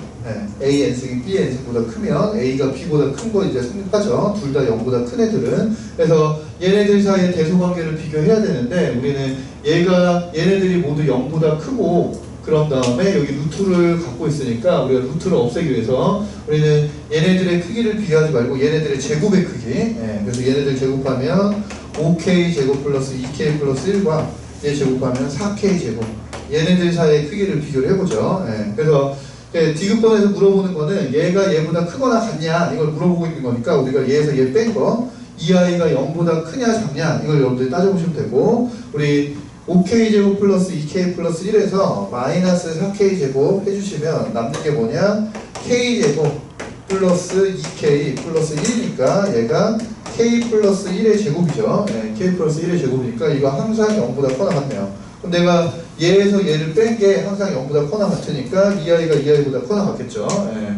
A의 n승이 B의 n승보다 크면 A가 B보다 큰 거 이제 성립하죠. 둘 다 0보다 큰 애들은. 그래서 얘네들 사이의 대소관계를 비교해야 되는데, 우리는 얘네들이 모두 0보다 크고, 그런 다음에 여기 루트를 갖고 있으니까 우리가 루트를 없애기 위해서 우리는 얘네들의 크기를 비교하지 말고 얘네들의 제곱의 크기, 그래서 얘네들 제곱하면 5k 제곱 플러스 2k 플러스 1과 얘 제곱하면 4k 제곱, 얘네들 사이의 크기를 비교를 해보죠. 그래서 디귿번에서 물어보는 거는 얘가 얘보다 크거나 같냐, 이걸 물어보고 있는 거니까 우리가 얘에서 얘 뺀 거, 이 아이가 0보다 크냐 작냐, 이걸 여러분들이 따져보시면 되고, 우리 5k제곱 플러스 2k 플러스 1에서 마이너스 4k제곱 해주시면 남는 게 뭐냐, k제곱 플러스 2k 플러스 1이니까 얘가 k 플러스 1의 제곱이죠. k 플러스 1의 제곱이니까 이거 항상 0보다 커나 같네요. 그럼 내가 얘에서 얘를 뺀 게 항상 0보다 커나 같으니까 이 아이가 이 아이보다 커나 같겠죠.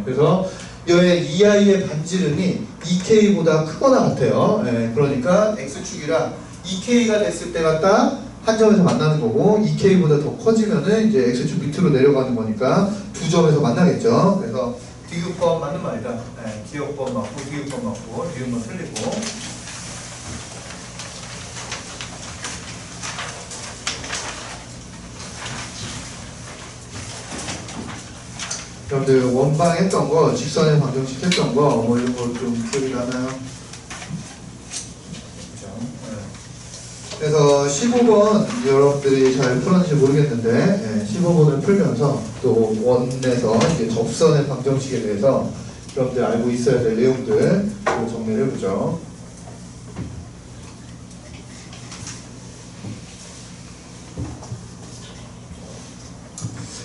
그래서 이 아이의 반지름이 2k보다 크거나 같아요. 그러니까 x축이랑 2k가 됐을 때가 딱 한 점에서 만나는 거고, 2k보다 더 커지면은 이제 x축 밑으로 내려가는 거니까 두 점에서 만나겠죠. 그래서 디귿번 맞는 말이다. 기역번 맞고 디귿번 맞고 니은번 틀리고. 여러분들 원방 했던 거, 직선의 방정식 했던 거, 뭐 이런 거 좀 기억이 나나요? 그래서 15번 여러분들이 잘 풀었는지 모르겠는데, 15번을 풀면서 또 원에서 이제 접선의 방정식에 대해서 여러분들 알고 있어야 될 내용들 정리를 해보죠.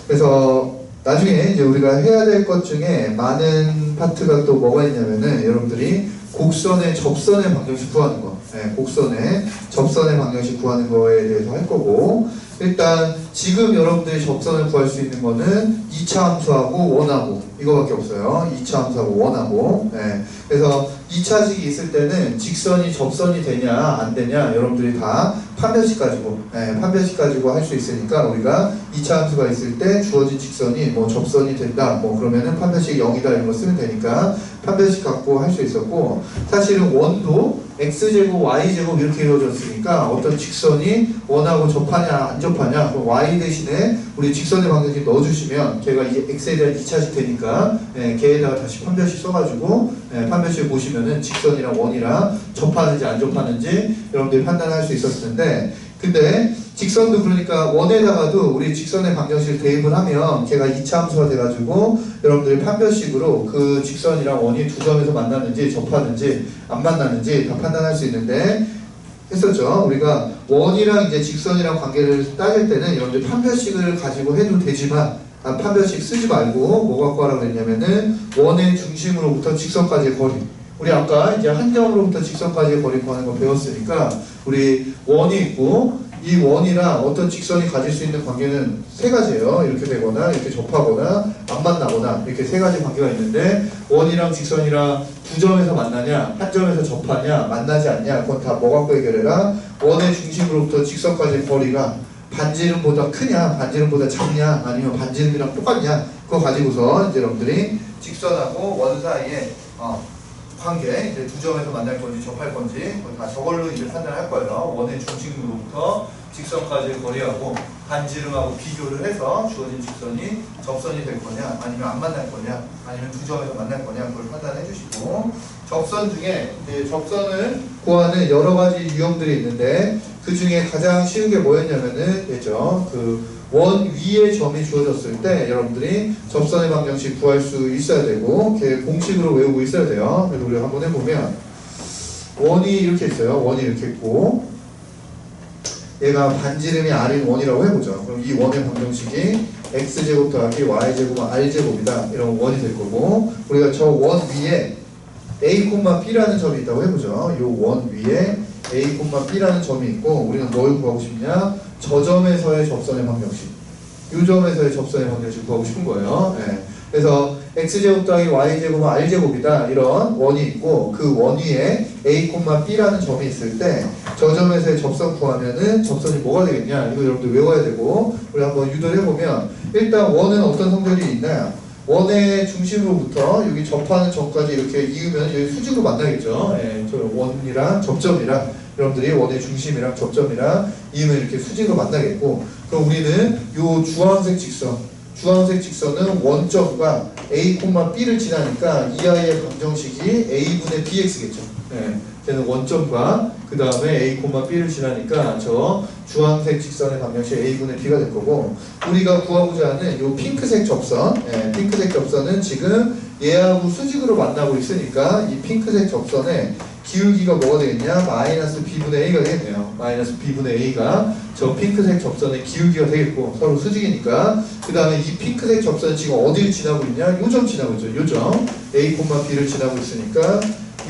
그래서 나중에 이제 우리가 해야 될 것 중에 많은 파트가 또 뭐가 있냐면은, 여러분들이 곡선의 접선의 방정식 구하는 거, 곡선의 접선의 방정식 구하는 거에 대해서 할 거고, 일단 지금 여러분들이 접선을 구할 수 있는 거는 2차 함수하고 원하고 이거밖에 없어요. 2차 함수하고 원하고. 그래서 2차식이 있을 때는 직선이 접선이 되냐 안 되냐 여러분들이 다 판별식 가지고 판별식 가지고 할 수 있으니까, 우리가 2차 함수가 있을 때 주어진 직선이 뭐 접선이 된다 뭐 그러면은 판별식 0이다 이런 거 쓰면 되니까 판별식 갖고 할 수 있었고, 거고, 사실은 원도 x제곱, y제곱 이렇게 이루어졌으니까 어떤 직선이 원하고 접하냐 안 접하냐, 그럼 y 대신에 우리 직선의 방정식 넣어주시면 걔가 이제 x에 대한 2차식 되니까 걔에다가 다시 판별식 써가지고 판별식 보시면은 직선이랑 원이랑 접하는지 안 접하는지 여러분들이 판단할 수 있었을 텐데, 근데 직선도 그러니까 원에다가도 우리 직선의 방정식을 대입을 하면 걔가 2차 함수가 돼가지고 여러분들이 판별식으로 그 직선이랑 원이 두 점에서 만나는지 접하는지 안 만나는지 다 판단할 수 있는데, 했었죠. 우리가 원이랑 이제 직선이랑 관계를 따질 때는 여러분들 판별식을 가지고 해도 되지만 판별식 쓰지 말고 뭐 갖고 하라고 했냐면은 원의 중심으로부터 직선까지의 거리, 우리 아까 이제 한 점으로부터 직선까지의 거리 구하는 거 배웠으니까 우리 원이 있고 이 원이랑 어떤 직선이 가질 수 있는 관계는 세 가지예요. 이렇게 되거나 이렇게 접하거나 안 만나거나 이렇게 세 가지 관계가 있는데, 원이랑 직선이랑 두 점에서 만나냐 한 점에서 접하냐 만나지 않냐, 그건 다 뭐 갖고 해결해라. 원의 중심으로부터 직선까지의 거리가 반지름보다 크냐 반지름보다 작냐 아니면 반지름이랑 똑같냐, 그거 가지고서 이제 여러분들이 직선하고 원 사이에 관계, 이제 두 점에서 만날 건지 접할 건지 다 저걸로 이제 판단할 거예요. 원의 중심으로부터 직선까지의 거리하고 반지름하고 비교를 해서 주어진 직선이 접선이 될 거냐 아니면 안 만날 거냐 아니면 두 점에서 만날 거냐, 그걸 판단해 주시고, 접선 중에 이제 접선을 구하는 여러 가지 유형들이 있는데 그 중에 가장 쉬운 게 뭐였냐면은 예죠, 그 원 위에 점이 주어졌을 때 여러분들이 접선의 방정식 구할 수 있어야 되고 걔 공식으로 외우고 있어야 돼요. 그래서 우리가 한번 해보면 원이 이렇게 있어요. 원이 이렇게 있고 얘가 반지름이 r인 원이라고 해보죠. 그럼 이 원의 방정식이 x제곱 더하기 y제곱 r제곱이다, 이런 원이 될 거고, 우리가 저 원 위에 a, b라는 점이 있다고 해보죠. 이 원 위에 a, b라는 점이 있고 우리는 뭘 구하고 싶냐, 저 점에서의 접선의 방정식, 이 점에서의 접선의 방정식 구하고 싶은 거예요. 그래서 x제곱 더하기 y제곱은 r제곱이다, 이런 원이 있고 그 원 위에 a, b라는 점이 있을 때 저 점에서의 접선 구하면은 접선이 뭐가 되겠냐, 이거 여러분들 외워야 되고, 우리 한번 유도를 해보면 일단 원은 어떤 성질이 있나요? 원의 중심으로부터 여기 접하는 점까지 이렇게 이으면 여기 수직으로 만나겠죠. 저 원이랑 접점이랑 여러분들이 원의 중심이랑 접점이랑 이으면 이렇게 수직으로 만나겠고, 그럼 우리는 요 주황색 직선은 원점과 a, b를 지나니까 이 아이의 방정식이 a분의 bx겠죠. 걔는 원점과 그 다음에 a, b를 지나니까 저 주황색 직선의 방정식 a분의 b가 될 거고, 우리가 구하고자 하는 요 핑크색 접선, 핑크색 접선은 지금 얘하고 수직으로 만나고 있으니까 이 핑크색 접선의 기울기가 뭐가 되겠냐, 마이너스 b분의 a가 되겠네요. 마이너스 b분의 a가 저 핑크색 접선의 기울기가 되겠고, 서로 수직이니까. 그 다음에 이 핑크색 접선은 지금 어디를 지나고 있냐, 요점 지나고 있죠. 요점 a, b를 지나고 있으니까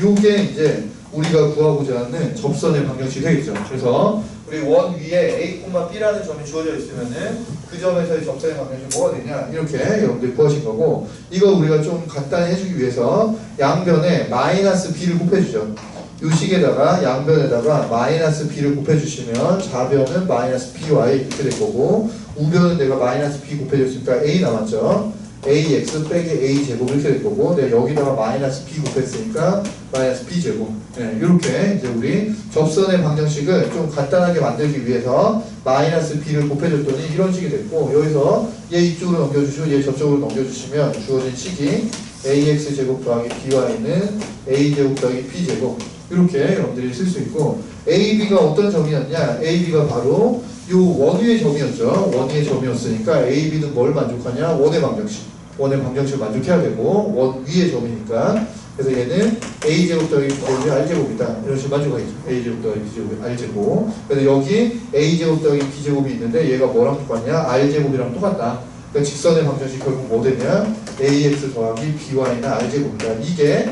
요게 이제 우리가 구하고자 하는 접선의 방정식이 되겠죠. 그래서 우리 원 위에 a, b라는 점이 주어져 있으면은 그 점에서의 접선의 방정식이 뭐가 되냐, 이렇게 여러분들이 구하신 거고, 이거 우리가 좀 간단히 해주기 위해서 양변에 마이너스 b를 곱해주죠. 이 식에다가 양변에다가 마이너스 b를 곱해주시면 좌변은 마이너스 by 이렇게 될 거고, 우변은 내가 마이너스 b 곱해줬으니까 a 남았죠. ax 빼기 a 제곱 이렇게 될 거고, 내가 여기다가 마이너스 b 곱했으니까 마이너스 b 제곱. 이렇게 이제 우리 접선의 방정식을 좀 간단하게 만들기 위해서 마이너스 b를 곱해줬더니 이런 식이 됐고, 여기서 얘 이쪽으로 넘겨주시고 얘 저쪽으로 넘겨주시면 주어진 식이 ax 제곱 더하기 by는 a 제곱 더하기 b 제곱, 이렇게 여러분들이 쓸 수 있고, ab가 어떤 점이었냐, ab가 바로 요 원 위의 점이었죠. 원 위의 점이었으니까 ab는 뭘 만족하냐, 원의 방정식을 만족해야 되고, 원 위의 점이니까. 그래서 얘는 a제곱 더하기 b제곱이 r제곱이다, 이런 식으로 만족하겠죠. a제곱 더하기 b제곱이 r제곱. 그래서 여기 a제곱 더하기 b제곱이 있는데 얘가 뭐랑 똑같냐, r제곱이랑 똑같다. 그러니까 직선의 방정식 결국 뭐 되냐, ax 더하기 by는 r제곱이다. 이게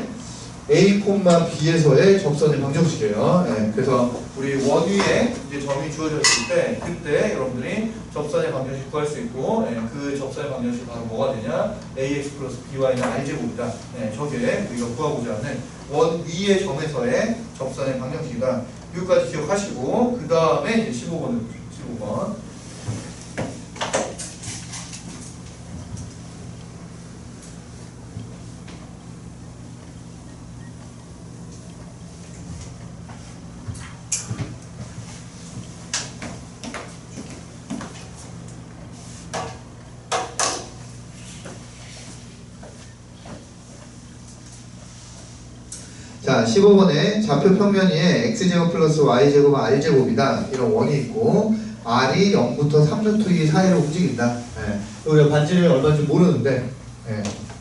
a, b에서의 접선의 방정식이에요. 그래서 우리 원 위에 이제 점이 주어졌을 때 그때 여러분들이 접선의 방정식 구할 수 있고, 그 접선의 방정식 바로 뭐가 되냐, ax 플러스 by는 r제곱이다. 저게 우리가 구하고자 하는 원 위의 점에서의 접선의 방정식이다. 여기까지 기억하시고, 그 다음에 이제 15번. 자, 15번에 좌표 평면 위에 x제곱 플러스 y제곱은 r제곱이다. 이런 원이 있고 r이 0부터 3루트2 사이로 움직인다. 예. 우리가 반지름이 얼마인지 모르는데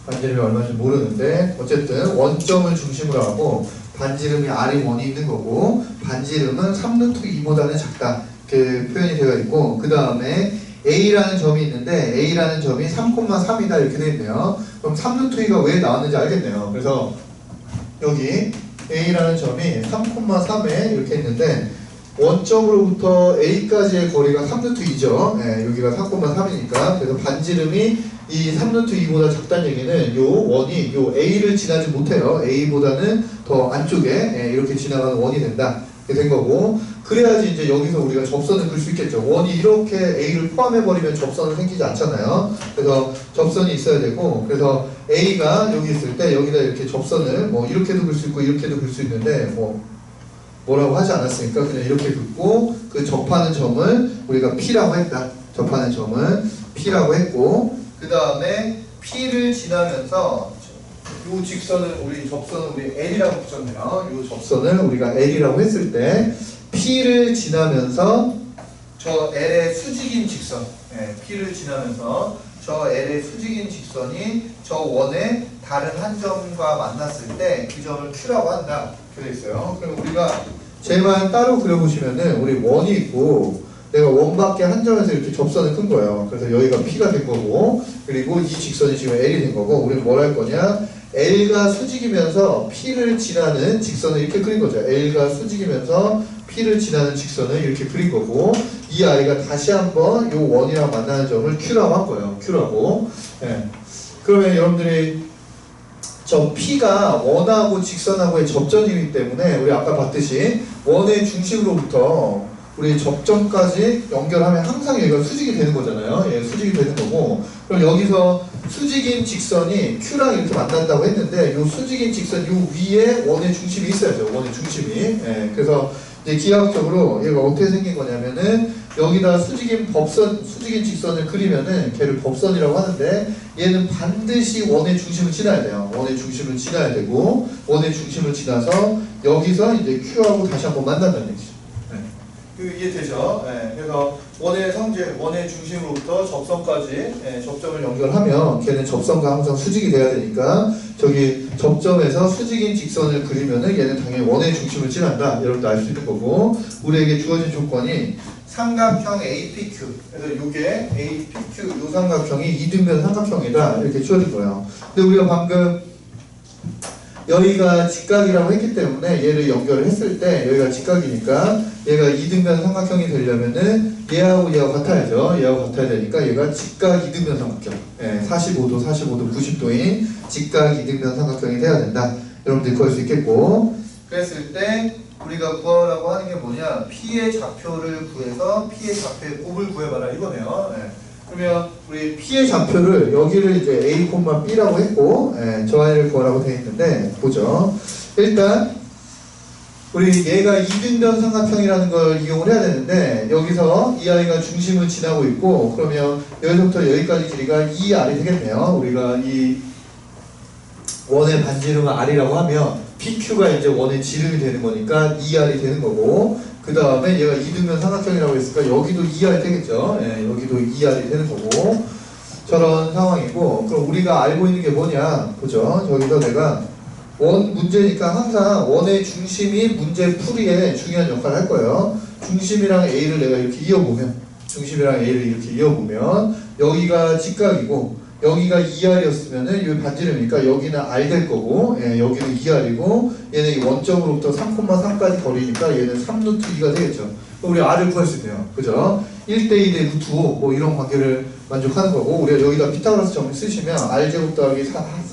반지름이 얼마인지 모르는데 어쨌든 원점을 중심으로 하고 반지름이 r이 원이 있는 거고 반지름은 3루트2보다는 작다. 그 표현이 되어 있고 그 다음에 A라는 점이 있는데 A라는 점이 3,3이다 이렇게 되어 있네요. 그럼 3루트2가 왜 나왔는지 알겠네요. 그래서 여기 A라는 점이 3,3에 이렇게 있는데 원점으로부터 A까지의 거리가 3루트2죠. 여기가 3,3이니까 그래서 반지름이 이 3루트2보다 작다는 얘기는 요 원이 요 A를 지나지 못해요. A보다는 더 안쪽에 이렇게 지나가는 원이 된다. 이렇게 된 거고 그래야지 이제 여기서 우리가 접선을 그릴 수 있겠죠. 원이 이렇게 A를 포함해버리면 접선은 생기지 않잖아요. 그래서 접선이 있어야 되고 그래서 A가 여기 있을 때 여기다 이렇게 접선을 뭐 이렇게도 그릴 수 있고 이렇게도 그릴 수 있는데 뭐라고 하지 않았으니까 그냥 이렇게 긋고 그 접하는 점을 우리가 P라고 했다. 접하는 점을 P라고 했고 그 다음에 P를 지나면서 요 직선을 우리 접선을 우리 L이라고 붙였네요. 요 접선을 우리가 L이라고 했을 때 P를 지나면서 저 L의 수직인 직선, P를 지나면서 저 L의 수직인 직선이 저 원의 다른 한 점과 만났을 때 그 점을 Q라고 한다. 이렇게 돼 있어요. 그럼 우리가 쟤만 따로 그려보시면은 우리 원이 있고 내가 원밖에 한 점에서 이렇게 접선을 끈 거예요. 그래서 여기가 P가 된 거고 그리고 이 직선이 지금 L이 된 거고 우리는 뭘 할 거냐? L가 수직이면서 P를 지나는 직선을 이렇게 그린 거죠. L가 수직이면서 P를 지나는 직선을 이렇게 그린 거고 이 아이가 다시 한번 이 원이랑 만나는 점을 Q라고 한 거예요. Q라고. 그러면 여러분들이 저 P가 원하고 직선하고의 접점이기 때문에 우리 아까 봤듯이 원의 중심으로부터 우리 접점까지 연결하면 항상 여기가 수직이 되는 거잖아요. 수직이 되는 거고 그럼 여기서 수직인 직선이 Q랑 이렇게 만난다고 했는데 이 수직인 직선 요 위에 원의 중심이 있어야죠. 원의 중심이. 그래서 이제 기하학적으로 얘가 어떻게 생긴 거냐면은 여기다 수직인 직선을 그리면은 걔를 법선이라고 하는데 얘는 반드시 원의 중심을 지나야 돼요. 원의 중심을 지나야 되고 원의 중심을 지나서 여기서 이제 Q하고 다시 한번 만난다는 얘기죠. 이해되죠? 그래서 원의 성질, 원의 중심으로부터 접선까지 접점을 연결하면 걔는 접선과 항상 수직이 돼야 되니까 저기 접점에서 수직인 직선을 그리면은 얘는 당연히 원의 중심을 지난다. 여러분도 알 수 있는 거고 우리에게 주어진 조건이 삼각형 APQ 그래서 이게 APQ 요 삼각형이 이등변 삼각형이다. 이렇게 주어진 거예요. 근데 우리가 방금 여기가 직각이라고 했기 때문에 얘를 연결을 했을 때 여기가 직각이니까 얘가 이등변 삼각형이 되려면은 얘하고 같아야죠. 얘하고 같아야 되니까 얘가 직각 이등변 삼각형 45도, 90도인 직각 이등변 삼각형이 돼야 된다. 여러분들이 구할 수 있겠고 그랬을 때 우리가 구하라고 하는 게 뭐냐 P의 좌표를 구해서 P의 좌표의 곱을 구해봐라 이거네요. 그러면 우리 P의 좌표를 여기를 이제 A, B라고 했고 저 아이를 구하라고 되어 있는데 보죠. 일단 우리 얘가 이등변 삼각형이라는 걸 이용을 해야 되는데 여기서 이 아이가 중심을 지나고 있고 그러면 여기서부터 여기까지 길이가 2R이 되겠네요. 우리가 이 원의 반지름을 R이라고 하면 PQ가 이제 원의 지름이 되는 거니까 2R이 되는 거고 그 다음에 얘가 이등변 삼각형이라고 했으니까 여기도 2R 되겠죠. 여기도 2R이 되는 거고 저런 상황이고 그럼 우리가 알고 있는 게 뭐냐 보죠. 저기서 내가 원 문제니까 항상 원의 중심이 문제 풀이에 중요한 역할을 할 거예요. 중심이랑 A를 내가 이렇게 이어보면 여기가 직각이고 여기가 2R이었으면은 여기 반지름이니까 여기는 R 될 거고 여기도 2R이고 얘는 이 원점으로부터 3,3까지 거리니까 얘는 3루트2가 되겠죠. 우리 R을 구할 수 있네요. 그죠? 1대2 대 루트 5 뭐 이런 관계를 만족하는 거고 우리가 여기다 피타고라스 점을 쓰시면 R제곱 더하기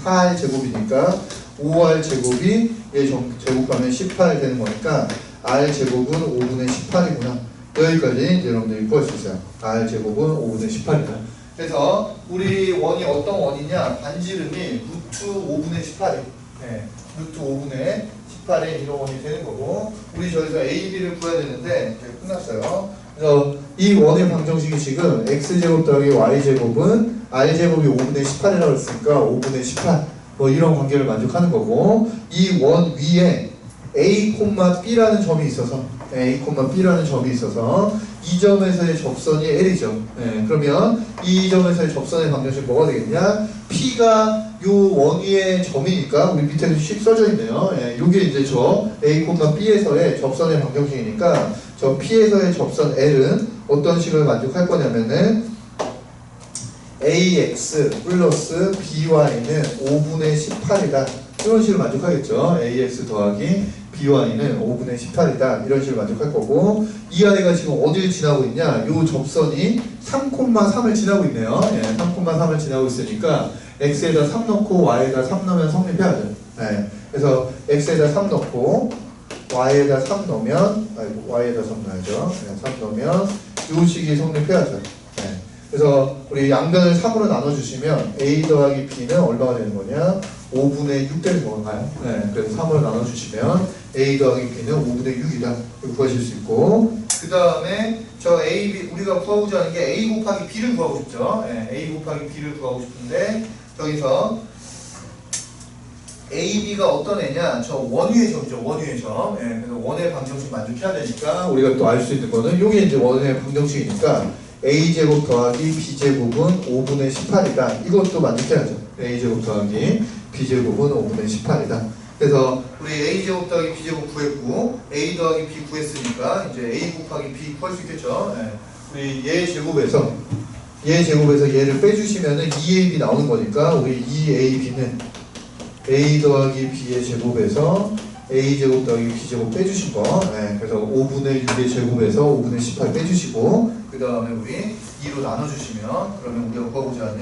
4R제곱이니까 5R제곱이 얘 제곱하면 18 되는 거니까 R제곱은 5분의 18이구나. 여기까지 이제 여러분들이 구할 수 있어요. R제곱은 5분의 18이다. 그래서 우리 원이 어떤 원이냐 반지름이 루트 5분의 18이 루트 5분의 18의 이런 원이 되는 거고 우리 저기서 A, B를 구해야 되는데 끝났어요. 그래서 이 원의 방정식이 지금 X제곱 더하기 Y제곱은 R제곱이 5분의 18이라고 했으니까 5분의 18 뭐 이런 관계를 만족하는 거고, 이 원 위에 A, B라는 점이 있어서 B라는 점이 있어서 이 점에서의 접선이 L이죠. 그러면 이 점에서의 접선의 방정식 뭐가 되겠냐? P가 요 원 위의 점이니까 우리 밑에도 씩 써져 있네요. 요게 이제 저 A, B에서의 접선의 방정식이니까 저 P에서의 접선 L은 어떤 식을 만족할 거냐면은 AX 플러스 BY는 5분의 18이다. 이런 식을 만족하겠죠. AX 더하기 BY는 5분의 18이다. 이런 식을 만족할 거고, 이 아이가 지금 어디를 지나고 있냐? 요 접선이 3,3을 지나고 있네요. 3,3을 지나고 있으니까 X에다 3 넣고 Y에다 3 넣으면 성립해야죠. 그래서 X에다 3 넣고 Y에다 3 넣으면, Y에다 3 넣어야죠. 3 넣으면 요 식이 성립해야죠. 그래서 우리 양변을 3으로 나눠주시면 A 더하기 B는 얼마가 되는 거냐? 5분의 6 되는 건가요? 그래서 3으로 나눠주시면 A 더하기 B는 5분의 6이다. 이렇게 구하실 수 있고, 그 다음에 저 A, B, 우리가 구하고자 하는 게 A 곱하기 B를 구하고 싶죠. A 곱하기 B를 구하고 싶은데, 저기서 A, B가 어떤 애냐? 저 원위의 점이죠. 원위의 점. 그래서 원의 방정식 만족해야 되니까 우리가 또 알 수 있는 거는 요게 이제 원의 방정식이니까 A제곱 더하기 B제곱은 5분의 18이다. 이것도 만족해야죠. A제곱 더하기 B제곱은 5분의 18이다. 그래서 우리 A제곱 더하기 B제곱 구했고, A 더하기 B 구했으니까 이제 A 곱하기 B 구할 수 있겠죠. 우리 얘 제곱에서 얘를 빼주시면은 2AB 나오는 거니까 우리 2AB는 A 더하기 B의 제곱에서 A제곱 더하기 B제곱 빼주신 거. 그래서 5분의 6의 제곱에서 5분의 18 빼주시고, 그 다음에 우리 2로 나눠주시면, 그러면 우리가 구하고자 하는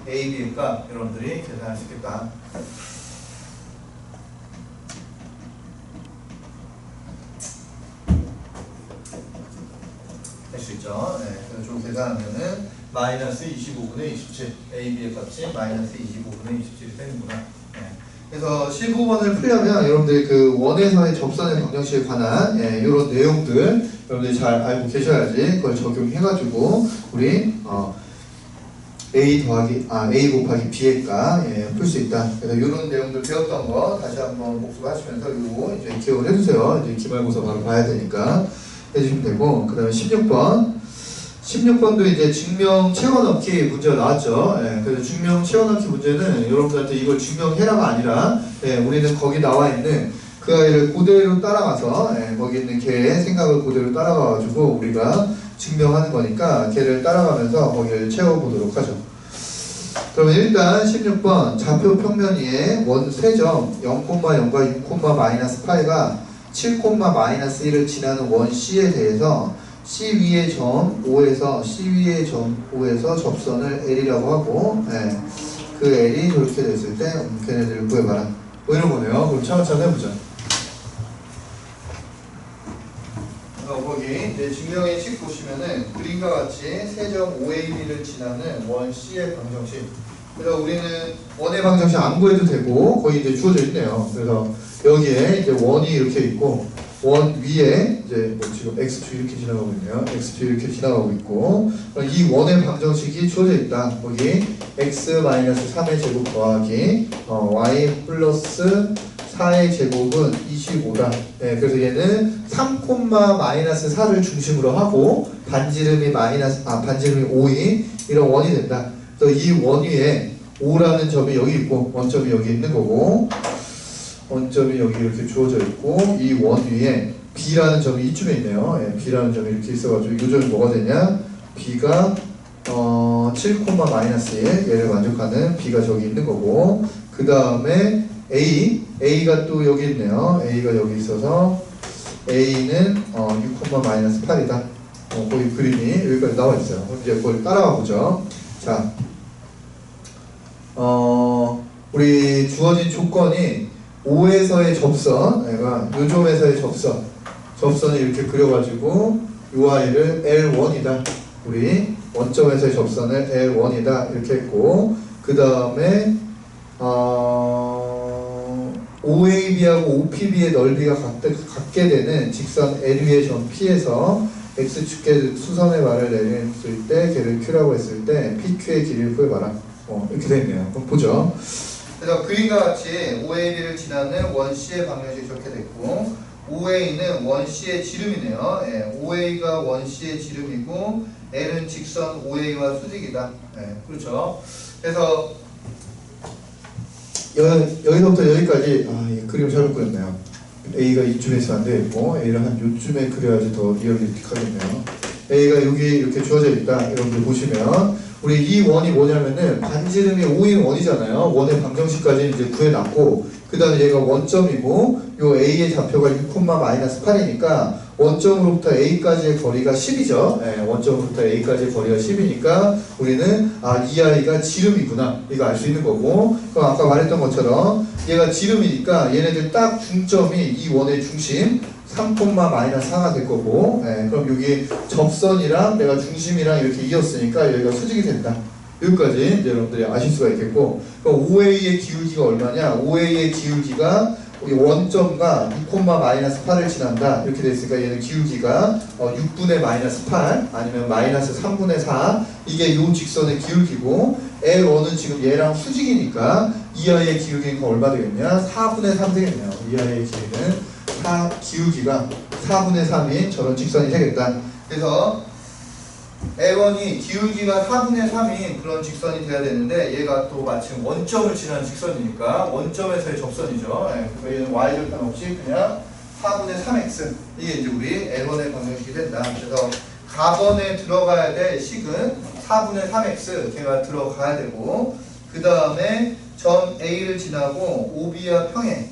A, B의 값 여러분들이 계산할 수 있겠다. 할 수 있죠. 그래서 좀 계산하면은 마이너스 25분의 27, A, B의 값이 마이너스 25분의 27이 되는구나. 그래서 19번을 풀려면 여러분들 그 원에서의 접선의 방정식에 관한 이런 내용들 여러분들이 잘 알고 계셔야지 그걸 적용해가지고 우리 A 곱하기 B의 값 풀 수 있다. 그래서 이런 내용들 배웠던 거 다시 한번 복습하시면서 이거 이제 기억을 해주세요. 이제 기말고사 바로 봐야 되니까 해주시면 되고, 그 다음에 16번도 이제 증명 채워넣기 문제가 나왔죠. 그래서 증명 채워넣기 문제는 여러분들한테 이걸 증명해라가 아니라 우리는 거기 나와 있는 그 아이를 그대로 따라가서 거기 있는 걔의 생각을 그대로 따라가가지고 우리가 증명하는 거니까 걔를 따라가면서 거기를 채워보도록 하죠. 그러면 일단 16번 좌표 평면 위에 원 3점 0,0과 6,-8가 7,-1을 지나는 원 C에 대해서 C 위의 점 5에서 접선을 L이라고 하고, 그 L이 저렇게 됐을 때 걔네들을 구해봐라. 뭐 이런 거네요. 그럼 차근차근 해보자. 거기 이제 증명의 식 보시면은 그림과 같이 3점 5AB를 지나는 원 C의 방정식. 그래서 우리는 원의 방정식 안 구해도 되고 거의 이제 주어져 있네요. 그래서 여기에 이제 원이 이렇게 있고, 원 위에 이제 뭐 지금 X2 이렇게 지나가고 있네요. X2 이렇게 지나가고 있고, 이 원의 방정식이 주어져 있다. 거기 X-3의 제곱 더하기 Y 플러스 4의 제곱은 25다. 그래서 얘는 3,-4를 중심으로 하고 반지름이 5인 이런 원이 된다. 그래서 이 원 위에 5라는 점이 여기 있고 원점이 여기 있는 거고, 원점이 여기 이렇게 주어져 있고, 이 원 위에 B라는 점이 이쯤에 있네요. B라는 점이 이렇게 있어가지고 이 점이 뭐가 되냐? B가 7,-1 얘를 만족하는 B가 저기 있는 거고, 그 다음에 A가 또 여기 있네요. A가 여기 있어서 A는 6,-8이다. 거기 그림이 여기까지 나와 있어요. 그럼 이제 그걸 따라가 보죠. 자, 우리 주어진 조건이 5에서의 접선, 요 점에서의 접선을 이렇게 그려가지고 요 아이를 L1이다. 우리 원점에서의 접선을 L1이다. 이렇게 했고, 그 다음에 OAB하고 OPB의 넓이가 같게 되는 직선 L 위의 점 P에서 X축의 수선의 말을 내렸을 때 걔를 Q라고 했을 때 PQ의 길이를 구해봐라. 이렇게 되어 있네요. 그럼 보죠. 그래서 그림과 같이 OAB를 지나는 원C의 방정식이 저렇게 됐고 OA는 원C의 지름이네요. 예, OA가 원C의 지름이고 L은 직선 OA와 수직이다. 예, 그렇죠. 그래서 여기서부터 여기까지 이 그림 잘못 그렸네요. A가 이쯤에서 안 되겠고 A를 한 요쯤에 그려야지 더 리얼리틱하겠네요. A가 여기 이렇게 주어져 있다. 여러분들 보시면 우리 이 원이 뭐냐면은 반지름이 5인 원이잖아요. 원의 방정식까지 이제 구해놨고 그 다음에 얘가 원점이고 요 A의 좌표가 6,-8이니까 원점으로부터 A까지의 거리가 10이죠. 네, 원점으로부터 A까지의 거리가 10이니까 우리는 이 아이가 지름이구나 이거 알 수 있는 거고 그럼 아까 말했던 것처럼 얘가 지름이니까 얘네들 딱 중점이 이 원의 중심 3,-4가 될 거고 그럼 여기 접선이랑 내가 중심이랑 이렇게 이었으니까 여기가 수직이 된다. 여기까지 이제 여러분들이 아실 수가 있겠고 그럼 OA의 기울기가 얼마냐? OA의 기울기가 우리 원점과 6,-8을 지난다 이렇게 됐으니까 얘는 기울기가 6분의 -8 아니면 -3분의 4 이게 요 직선의 기울기고 L1은 지금 얘랑 수직이니까 이 아이의 기울기가 얼마 되겠냐? 4분의 3 되겠네요. 이 아이의 기울기는 기울기가 4분의 3인 저런 직선이 되겠다. 그래서 L1이 기울기가 4분의 3인 그런 직선이 돼야 되는데 얘가 또 마침 원점을 지나는 직선이니까 원점에서의 접선이죠. 그래서 얘는 y절편 없이 그냥 4분의 3x 이게 이제 우리 L1의 방정식이 된다. 그래서 가번에 들어가야 될 식은 4분의 3x 걔가 들어가야 되고 그 다음에 점 A를 지나고 OB와 평행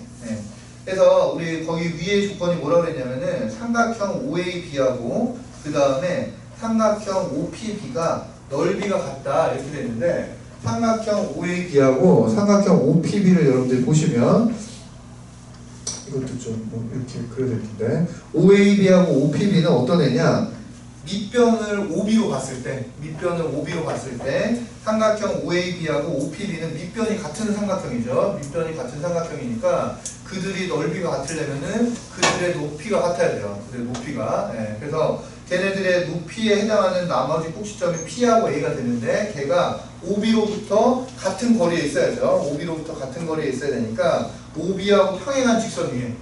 그래서 우리 거기 위에 조건이 뭐라고 했냐면은 삼각형 OAB하고 그 다음에 삼각형 OPB가 넓이가 같다 이렇게 됐는데 삼각형 OAB하고 삼각형 OPB를 여러분들이 보시면 이것도 좀 뭐 이렇게 그려야 될 텐데 OAB하고 OPB는 어떤 애냐 밑변을 OB로 봤을 때 삼각형 OAB하고 OPB는 밑변이 같은 삼각형이죠. 밑변이 같은 삼각형이니까 그들이 넓이가 같으려면은 그들의 높이가 같아야 돼요. 그들의 높이가. 그래서 걔네들의 높이에 해당하는 나머지 꼭지점이 P하고 A가 되는데 걔가 OB로부터 같은 거리에 있어야죠. OB로부터 같은 거리에 있어야 되니까 OB하고 평행한 직선 위에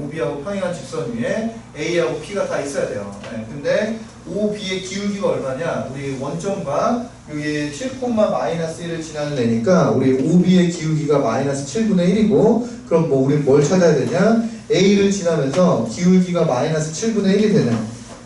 OB하고 평행한 직선 위에 A하고 P가 다 있어야 돼요. 근데 OB의 기울기가 얼마냐? 우리 원점과 여기 7,-1을 지나는 애니까 우리 OB의 기울기가 -7분의 1이고 그럼 뭐 우리 뭘 찾아야 되냐? A를 지나면서 기울기가 -7분의 1이 되는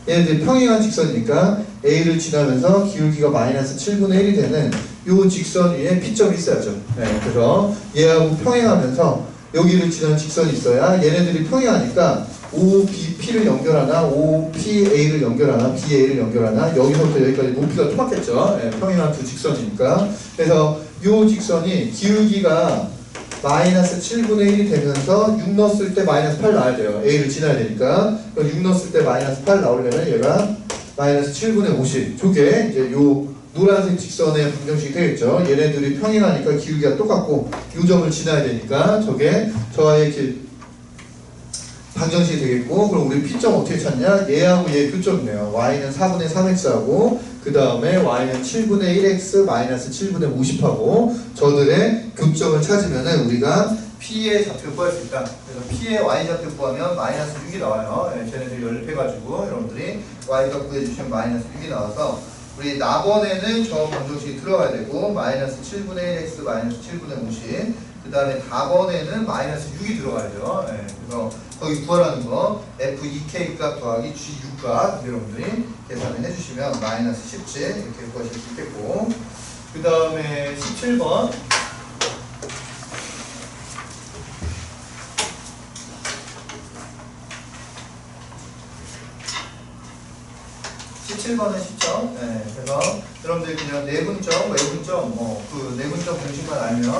얘네들 평행한 직선이니까 A를 지나면서 기울기가 -7분의 1이 되는 요 직선 위에 P점이 있어야죠. 그래서 얘하고 평행하면서 여기를 지나는 직선이 있어야 얘네들이 평행하니까 OBP를 연결하나 OPA를 연결하나 BA를 연결하나 여기서부터 여기까지 높이가 똑같겠죠. 평행한 두 직선이니까. 그래서 이 직선이 기울기가 -7분의 1이 되면서 6 넣었을 때 -8 나와야 돼요. A를 지나야 되니까. 그럼 6 넣었을 때 -8 나오려면 얘가 -7분의 50. 저게 이제 요 노란색 직선의 방정식이 되겠죠. 얘네들이 평행하니까 기울기가 똑같고 요 점을 지나야 되니까 저게 저와의 방정식이 되겠고 그럼 우리 P점 어떻게 찾냐? 얘하고 얘 교점이네요. Y는 4분의 3X하고 그 다음에 Y는 7분의 1X 마이너스 7분의 50하고 저들의 교점을 찾으면은 우리가 P의 좌표를 구할 수 있다. 그래서 P의 Y 좌표 구하면 -6이 나와요. 쟤네들이 연립해가지고 여러분들이 Y가 구해주시면 -6이 나와서 우리 나번에는 저 방정식이 들어가야 되고 -7분의 1X 마이너스 7분의 50 그 다음에 다번에는 -6이 들어가야죠. 그래서 거기 구하라는 거 F2K 값 더하기 G6 값 여러분들이 계산을 해주시면 -17 이렇게 구하실 수 있겠고 그 다음에 17번 17번은 쉽죠. 그래서 여러분들 그냥 내분점, 외분점, 그 내분점 공식만 알면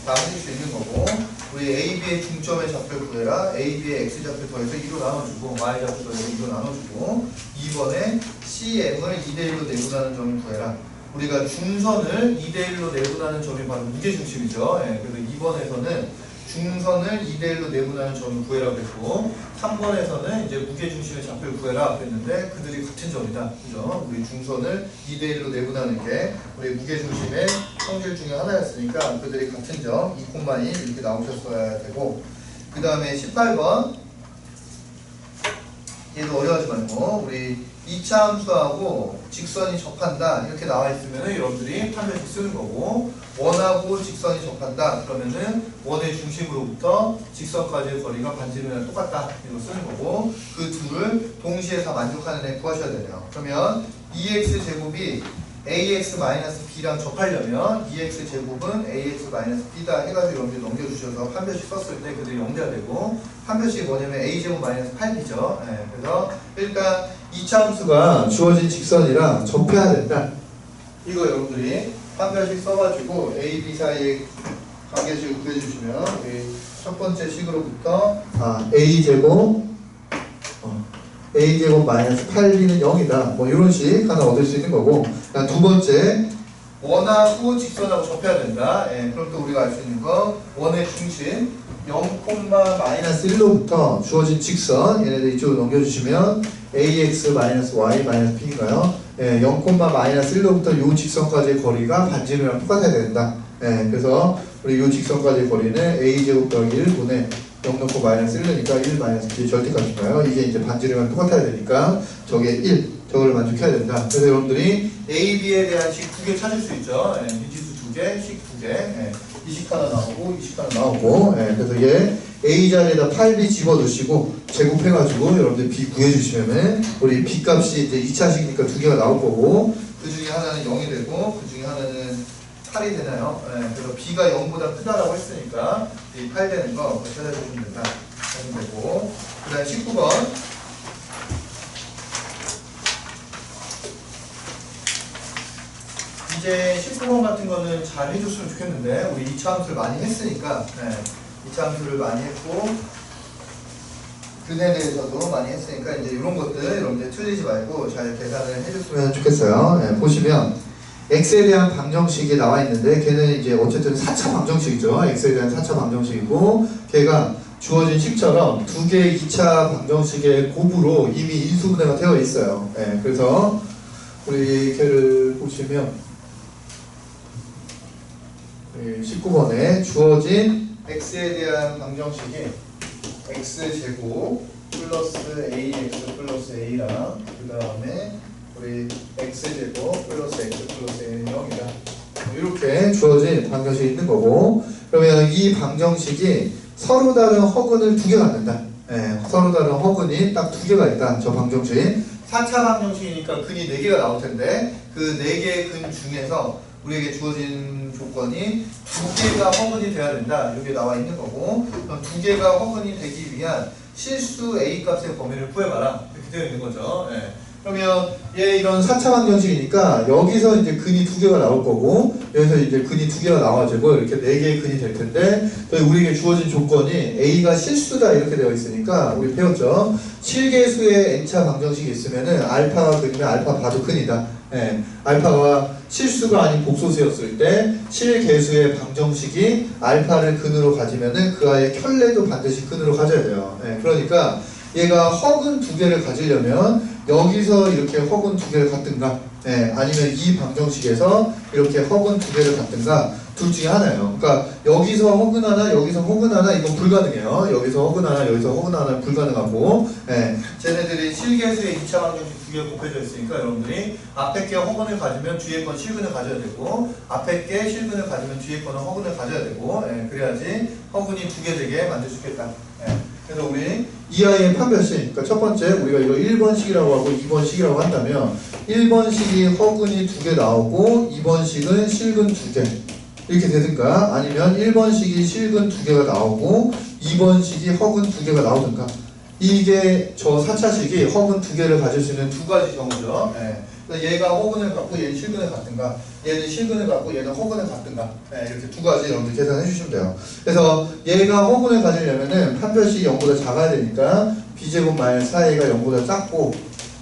다 하실 수 있는 거고 우리 AB의 중점의 좌표를 구해라. AB의 X좌표 더해서 2로 나눠주고 Y좌표 더해서 2로 나눠주고 2번에 CM을 2대1로 내분하는 점을 구해라. 우리가 중선을 2대1로 내분하는 점이 바로 무게중심이죠. 그래서 2번에서는 중선을 2대1로 내분하는 점을 구해라고 했고 3번에서는 이제 무게중심의 좌표를 구해라 그랬는데 그들이 같은 점이다. 그죠? 우리 중선을 2대1로 내분하는 게 우리 무게중심의 성질 중에 하나였으니까 그들이 같은 점 2,1 이렇게 나오셨어야 되고 그 다음에 18번 얘도 어려워하지 말고 우리 2차 함수하고 직선이 접한다 이렇게 나와 있으면 여러분들이 판별식 쓰는 거고 원하고 직선이 접한다 그러면은 원의 중심으로부터 직선까지의 거리가 반지름이랑 똑같다 이거 쓰는 거고 그 둘을 동시에 다 만족하는 애 구하셔야 되네요. 그러면 2x 제곱이 ax-b랑 접하려면 2x 제곱은 ax-b다 해가지고 여러분들 넘겨주셔서 판별식 썼을 때 그들이 연결 되고 판별식이 뭐냐면 a제곱 -8b죠. 네, 그래서 일단 2차 함수가 주어진 직선이랑 접해야 된다. 이거 여러분들이 판별식 써가지고 a, b 사이의 관계식을 구해주시면 첫 번째 식으로부터 a제곱 a제곱 -8b는 0이다. 뭐 이런 식 하나 얻을 수 있는 거고 두 번째 원하고 직선하고 접해야 된다. 예, 그럼 또 우리가 알 수 있는 거 원의 중심 0,-1로부터 주어진 직선 얘네들 이쪽으로 넘겨주시면 ax-y-p인가요? 예, 0,-1로부터 이 직선까지의 거리가 반지름이랑 똑같아야 된다. 예, 그래서 우리 이 직선까지의 거리는 a제곱 더하기 1분의 0 넣고 -1이니까 1 -b 절대값인가요? 이게 이제 반지름이랑 똑같아야 되니까 저게 1 저거를 만족해야 된다. 그래서 여러분들이 a, b에 대한 식 두 개 찾을 수 있죠. 예, 미지수 두 개, 식 두 개. 예, 이 식 하나 나오고 이 식 하나 나오고 예, 그래서 얘 a 자리에다 8b 집어넣으시고 제곱해가지고 여러분들 b 구해주시면은 우리 b 값이 이제 2차식이니까 두 개가 나올 거고 그 중에 하나는 0이 되고 그 중에 하나는 8이 되나요? 예, 그래서 b가 0보다 크다라고 했으니까 이 8 되는 거 찾아주시면 된다. 하면 되고 그 다음에 19번 이제 19번 같은 거는 잘 해줬으면 좋겠는데 우리 2차 함수를 많이 했으니까 2차 함수를 많이 했고 근에 대해서도 많이 했으니까 이제 이런 것들 여러분들 틀리지 말고 잘 계산을 해줬으면 좋겠어요. 네, 보시면 x에 대한 방정식이 나와 있는데 걔는 이제 어쨌든 4차 방정식이죠. x에 대한 4차 방정식이고 걔가 주어진 식처럼 두 개의 2차 방정식의 곱으로 이미 인수분해가 되어 있어요. 네, 그래서 우리 걔를 보시면 19번에 주어진 x에 대한 방정식이 x제곱 플러스 ax 플러스 a랑 그 다음에 우리 x제곱 플러스 x 플러스 a는 0이다. 이렇게 주어진 방정식이 있는 거고 그러면 이 방정식이 서로 다른 허근을 두 개 갖는다. 네, 서로 다른 허근이 딱 두 개가 있다. 저 방정식 4차 방정식이니까 근이 4개가 나올 텐데 그 4개의 근 중에서 우리에게 주어진 조건이 두 개가 허근이 돼야 된다. 이게 나와 있는 거고 그럼 두 개가 허근이 되기 위한 실수 a 값의 범위를 구해봐라. 이렇게 되어 있는 거죠. 예. 그러면 얘 이런 4차 방정식이니까 여기서 이제 근이 두 개가 나올 거고 여기서 이제 근이 두 개가 나와지고 이렇게 4개의 근이 될 텐데 우리에게 주어진 조건이 a가 실수다 이렇게 되어 있으니까 우리 배웠죠. 7개수의 n차 방정식이 있으면은 알파가 근이면 알파 봐도 근이다. 예, 알파가 실수가 아닌 복소수였을 때 7개수의 방정식이 알파를 근으로 가지면은 그 아이의 켤레도 반드시 근으로 가져야 돼요. 예, 그러니까 얘가 허근 두 개를 가지려면 여기서 이렇게 허근 두 개를 갖든가 예, 아니면 이 방정식에서 이렇게 허근 두 개를 갖든가 둘 중에 하나예요. 그러니까 여기서 허근 하나 여기서 허근 하나 이건 불가능해요. 여기서 허근 하나 여기서 허근 하나 불가능하고 예, 쟤네들이 실계수의 2차 방정식 두 개 곱해져 있으니까 여러분들이 앞에 게 허근을 가지면 뒤에 건 실근을 가져야 되고 앞에 게 실근을 가지면 뒤에 거는 허근을 가져야 되고 예, 그래야지 허근이 두 개 되게 만들 수 있겠다. 예. 그래서 우리 이 아이의 판별식 그러니까 첫 번째 우리가 이거 1번식이라고 하고 2번식이라고 한다면 1번식이 허근이 두 개 나오고 2번식은 실근 두 개 이렇게 되든가 아니면 1번식이 실근 두 개가 나오고 2번식이 허근 두 개가 나오든가 이게 저 4차식이 허근 두 개를 가질 수 있는 두 가지 경우죠. 예. 그래서 얘가 허근을 갖고 얘는 실근을 갖든가 얘는 실근을 갖고 얘는 허근을 갖든가 예, 이렇게 두 가지 여러분들 계산해 주시면 돼요. 그래서 얘가 허근을 가지려면은 판별식이 0보다 작아야 되니까 b제곱 -4a가 0보다 작고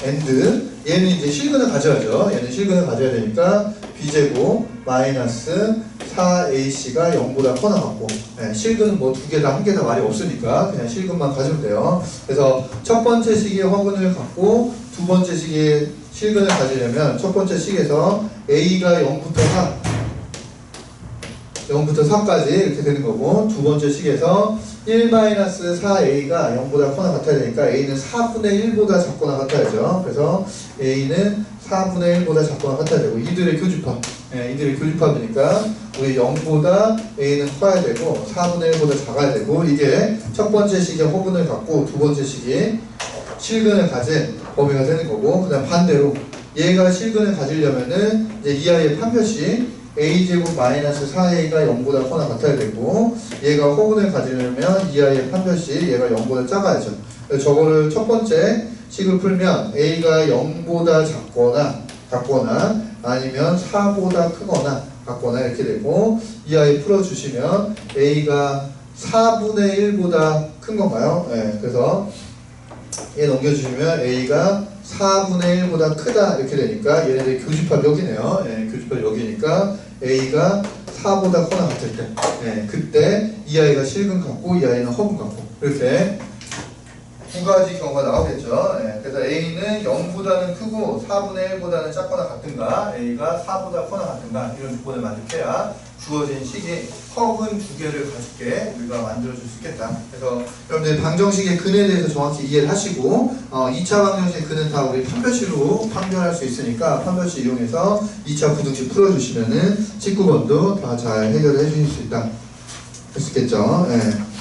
and 얘는 이제 실근을 가져야죠. 얘는 실근을 가져야 되니까 b제곱 마이너스 4ac가 0보다 커나 같고, 네, 실근은 뭐 두 개 다 한 개 다 말이 없으니까 그냥 실근만 가지면 돼요. 그래서 첫 번째 식의 허근을 갖고 두 번째 식의 실근을 가지려면 첫 번째 식에서 a가 0부터 4까지 이렇게 되는 거고, 두 번째 식에서 1-4a가 0보다 커나 같아야 되니까 a는 4분의 1보다 작거나 같아야죠. 그래서 a는 4분의 1보다 작거나 같아야 되고, 이들의 교집합, 이들의 교집합이니까 우리 0보다 a는 커야 되고 4분의 1보다 작아야 되고, 이게 첫 번째 식의 허분을 갖고 두 번째 식이 실근을 가진 범위가 되는 거고, 그 다음 반대로 얘가 실근을 가지려면은 이제 이 아이의 판별식 a제곱 마이너스 4a가 0보다 커나 같아야 되고, 얘가 허분을 가지려면 이 아이의 판별식 얘가 0보다 작아야죠. 그래서 저거를 첫 번째 식을 풀면 a가 0보다 작거나 아니면 4보다 크거나 같거나 이렇게 되고, 이 아이 풀어주시면 a가 4분의 1보다 큰 건가요? 네, 그래서 얘 넘겨주시면 a가 4분의 1보다 크다 이렇게 되니까 얘네들이 교집합 여기네요. 예, 교집합 여기니까 a가 4보다 커나 같을 때, 예, 그때 이 아이가 실근 같고 이 아이는 허분 같고, 이렇게 두 가지 경우가 나오겠죠. 예, 그래서 a는 0보다는 크고 4분의 1보다는 작거나 같든가, a가 4보다 커나 같든가, 이런 조건을 만족해야 주어진 식이 허분 두 개를 가지게 우리가 만들어줄 수 있겠다. 그래서 여러분들 방정식의 근에 대해서 정확히 이해를 하시고, 2차 방정식의 근은 다 우리 판별식으로 판별할 수 있으니까 판별식 이용해서 2차 부등식 풀어주시면은 19번도 다 잘 해결해 주실 수 있다. 했겠죠. 예.